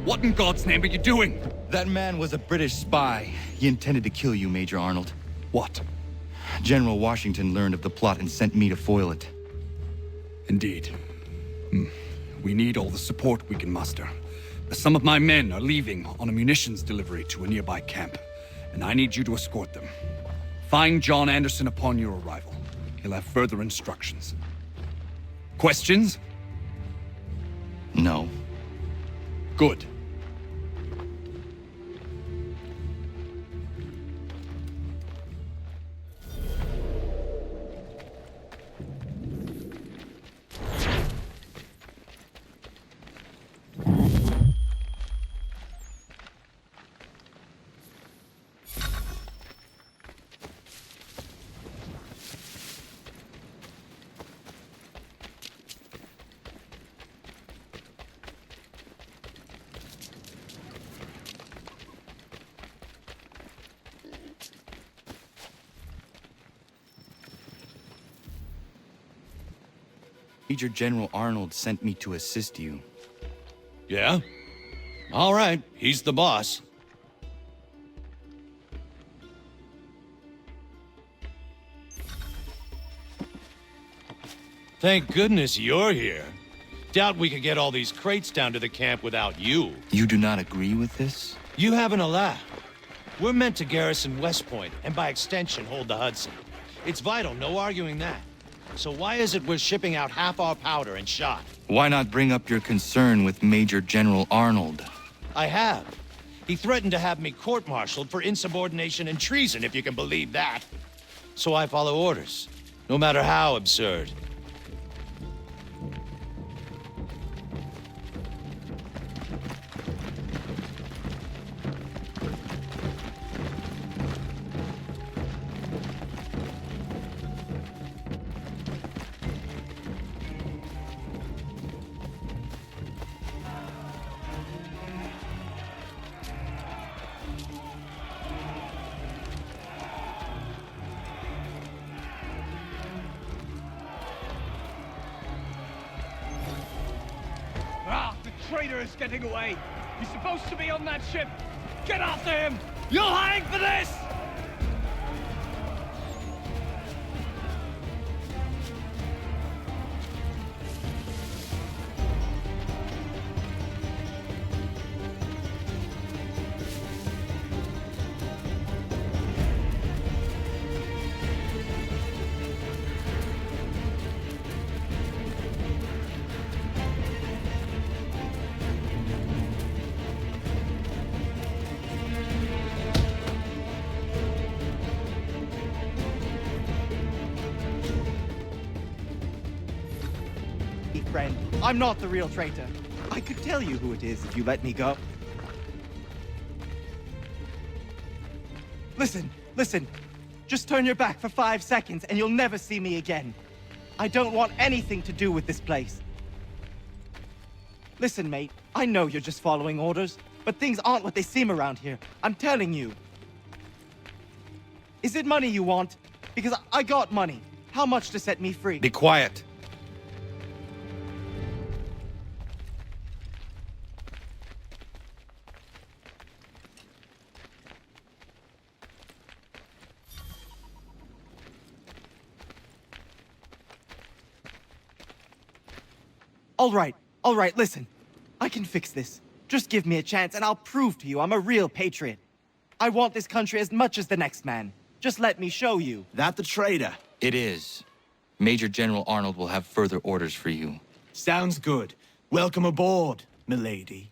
What in God's name are you doing? That man was a British spy. He intended to kill you, Major Arnold. What? General Washington learned of the plot and sent me to foil it. Indeed. We need all the support we can muster. Some of my men are leaving on a munitions delivery to a nearby camp, and I need you to escort them. Find John Anderson upon your arrival. He'll have further instructions. Questions? No. Good. Major General Arnold sent me to assist you. Yeah? All right, he's the boss. Thank goodness you're here. Doubt we could get all these crates down to the camp without you. You do not agree with this? You haven't allowed. We're meant to garrison West Point, and by extension, hold the Hudson. It's vital, no arguing that. So why is it we're shipping out half our powder and shot? Why not bring up your concern with Major General Arnold? I have. He threatened to have me court-martialed for insubordination and treason, if you can believe that. So I follow orders, no matter how absurd. The traitor is getting away. He's supposed to be on that ship. Get after him! You'll hang for this! Friend, I'm not the real traitor. I could tell you who it is if you let me go. Listen. Just turn your back for 5 seconds and you'll never see me again. I don't want anything to do with this place. Listen, mate, I know you're just following orders, but things aren't what they seem around here. I'm telling you. Is it money you want? Because I got money. How much to set me free? Be quiet. All right, listen. I can fix this. Just give me a chance and I'll prove to you I'm a real patriot. I want this country as much as the next man. Just let me show you. That the traitor? It is. Major General Arnold will have further orders for you. Sounds good. Welcome aboard, milady.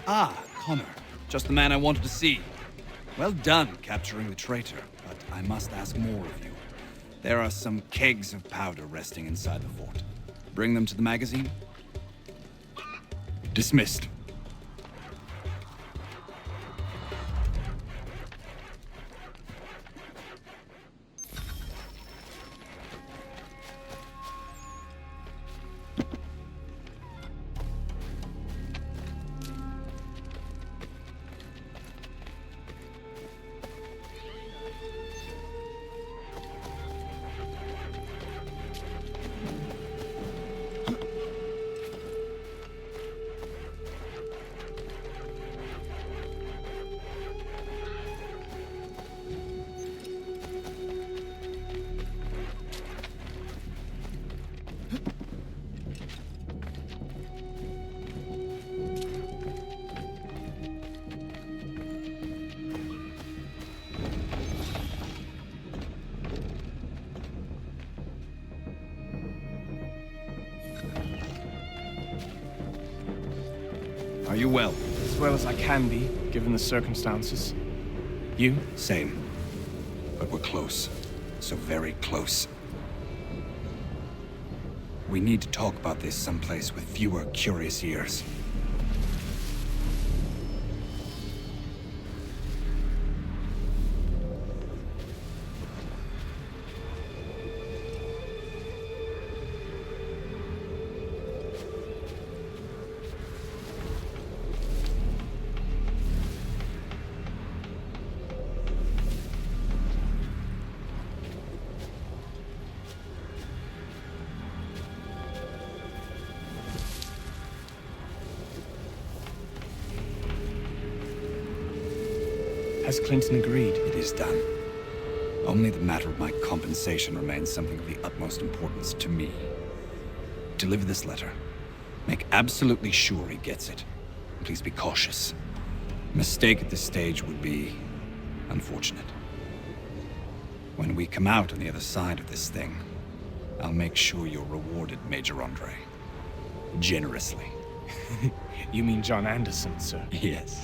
Ah, Connor. Just the man I wanted to see. Well done capturing the traitor, but I must ask more of you. There are some kegs of powder resting inside the fort. Bring them to the magazine? Dismissed. Are you well? As well as I can be, given the circumstances. You? Same. But we're close. So very close. We need to talk about this someplace with fewer curious ears. Has Clinton agreed? It is done. Only the matter of my compensation remains something of the utmost importance to me. Deliver this letter. Make absolutely sure he gets it. Please be cautious. A mistake at this stage would be unfortunate. When we come out on the other side of this thing, I'll make sure you're rewarded, Major Andre. Generously. You mean John Anderson, sir? Yes.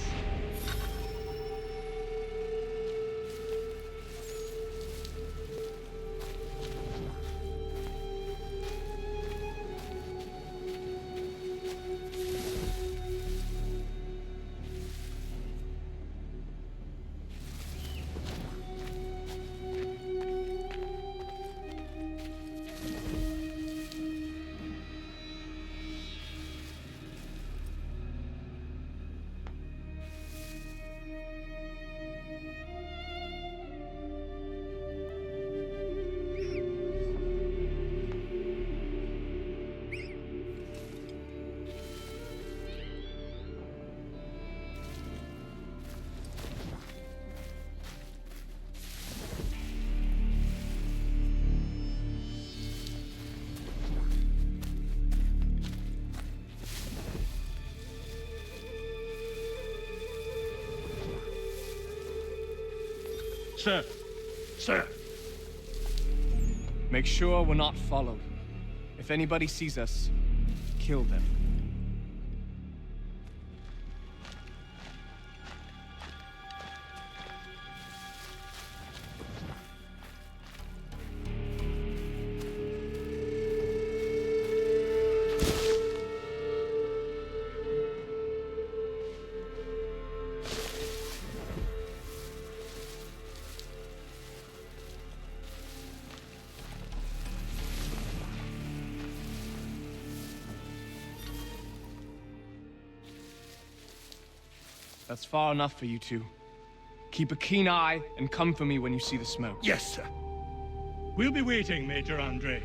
Sir. Sir. Make sure we're not followed. If anybody sees us, kill them. That's far enough for you two. Keep a keen eye and come for me when you see the smoke. Yes, sir. We'll be waiting, Major Andre.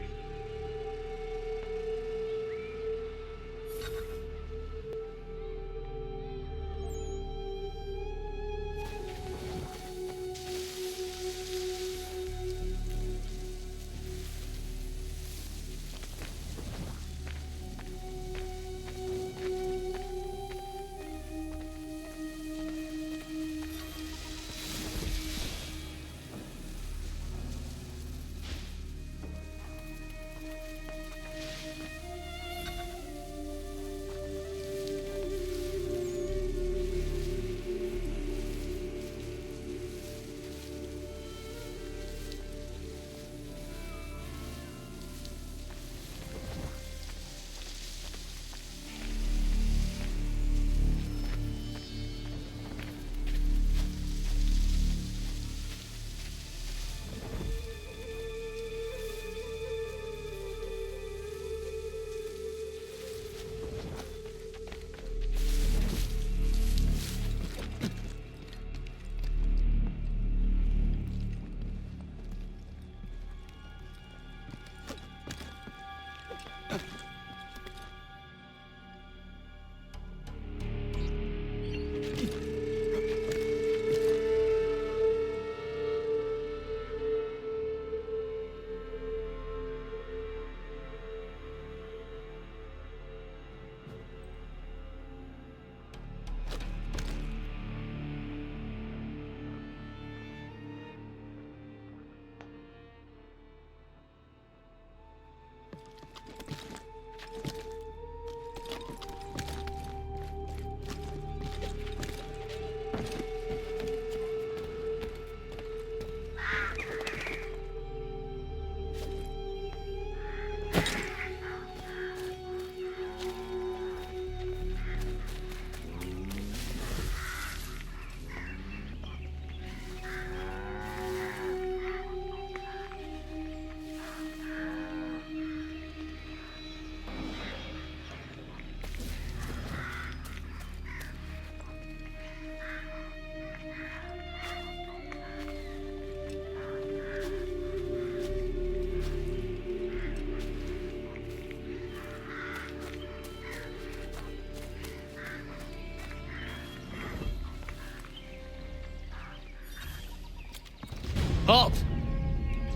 Halt!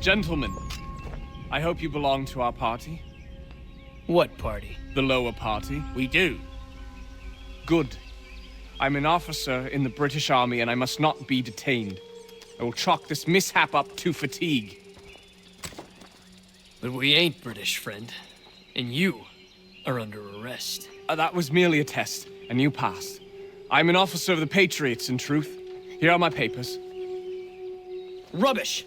Gentlemen, I hope you belong to our party. What party? The lower party. We do. Good. I'm an officer in the British Army and I must not be detained. I will chalk this mishap up to fatigue. But we ain't British, friend. And you are under arrest. That was merely a test, and you passed. I'm an officer of the Patriots, in truth. Here are my papers. Rubbish!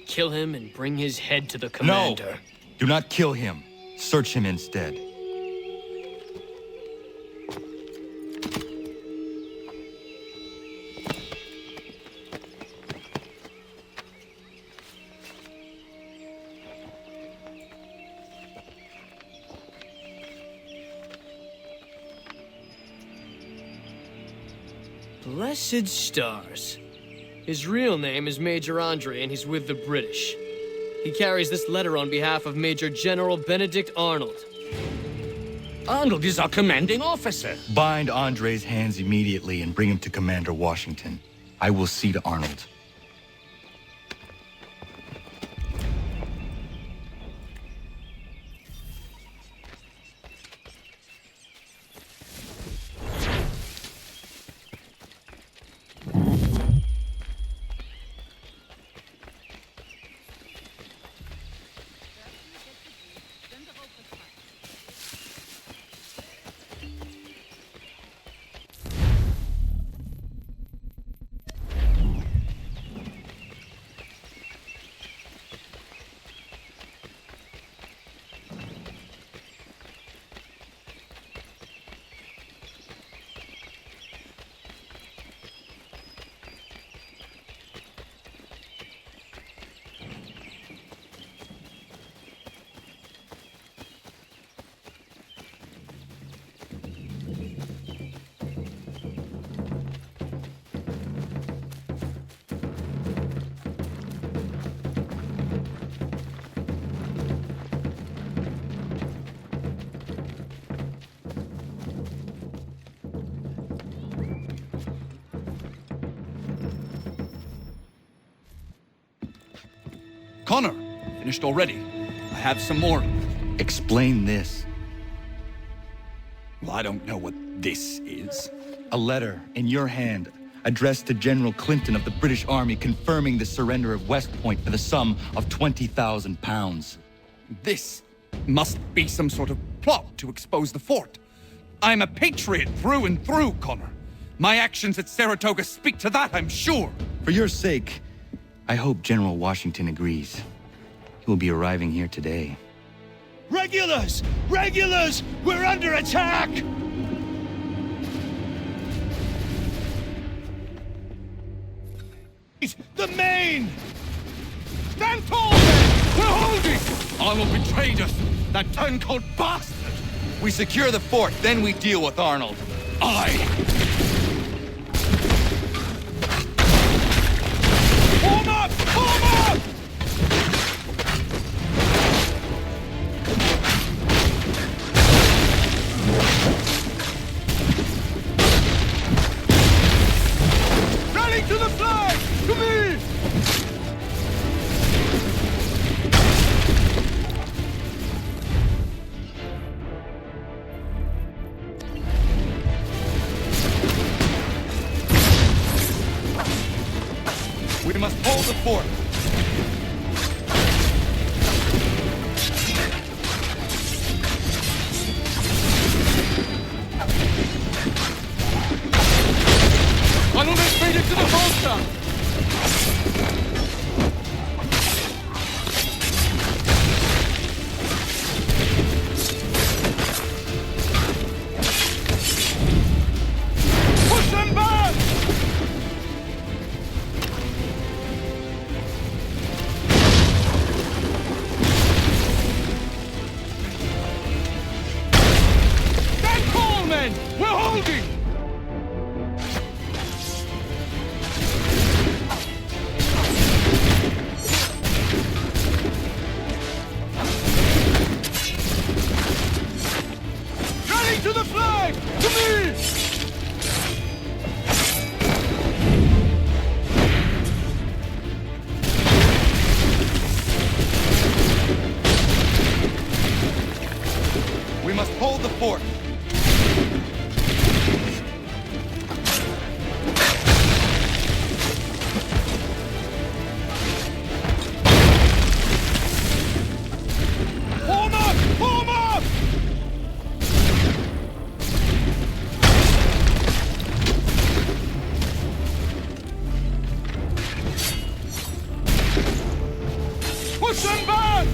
Kill him and bring his head to the commander. No! Do not kill him. Search him instead. Blessed stars. His real name is Major Andre, and he's with the British. He carries this letter on behalf of Major General Benedict Arnold. Arnold is our commanding officer. Bind Andre's hands immediately and bring him to Commander Washington. I will see to Arnold. Connor, finished already. I have some more. Explain this. Well, I don't know what this is. A letter in your hand addressed to General Clinton of the British Army confirming the surrender of West Point for the sum of 20,000 pounds. This must be some sort of plot to expose the fort. I'm a patriot through and through, Connor. My actions at Saratoga speak to that, I'm sure. For your sake, I hope General Washington agrees. He will be arriving here today. Regulars! Regulars! We're under attack! The Maine! Stand tall, men! We're holding! Arnold betrayed us! That turncoat bastard! We secure the fort, then we deal with Arnold. Form up! Form up! Rally to the flag! To me! We must hold the fort. Arnold has made it to the Volta! Push them back! Stand tall, men! We're holding! Rally to the flag! To me! We must hold the fort. Form up! Form up! Push them back!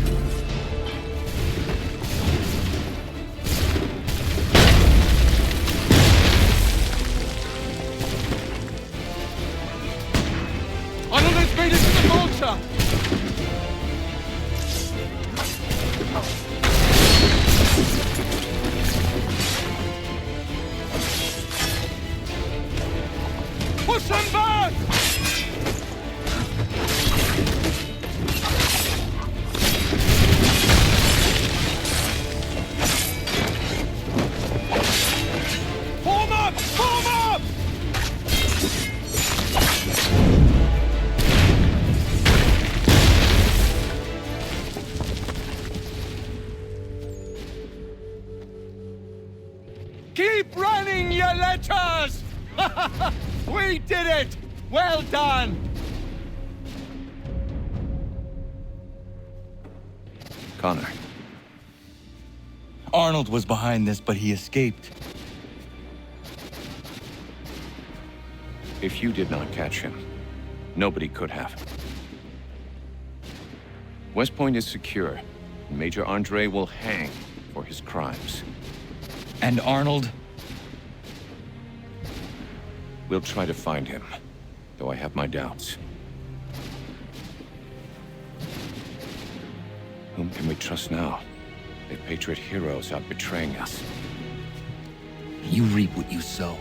Arnold has made it to the vulture! Push them back! Form up! Form up! Keep running, you letters! We did it! Well done! Connor, Arnold was behind this, but he escaped. if you did not catch him, nobody could have. West Point is secure, and Major Andre will hang for his crimes. And Arnold? We'll try to find him, though I have my doubts. Whom can we trust now? The Patriot heroes out betraying us. You reap what you sow.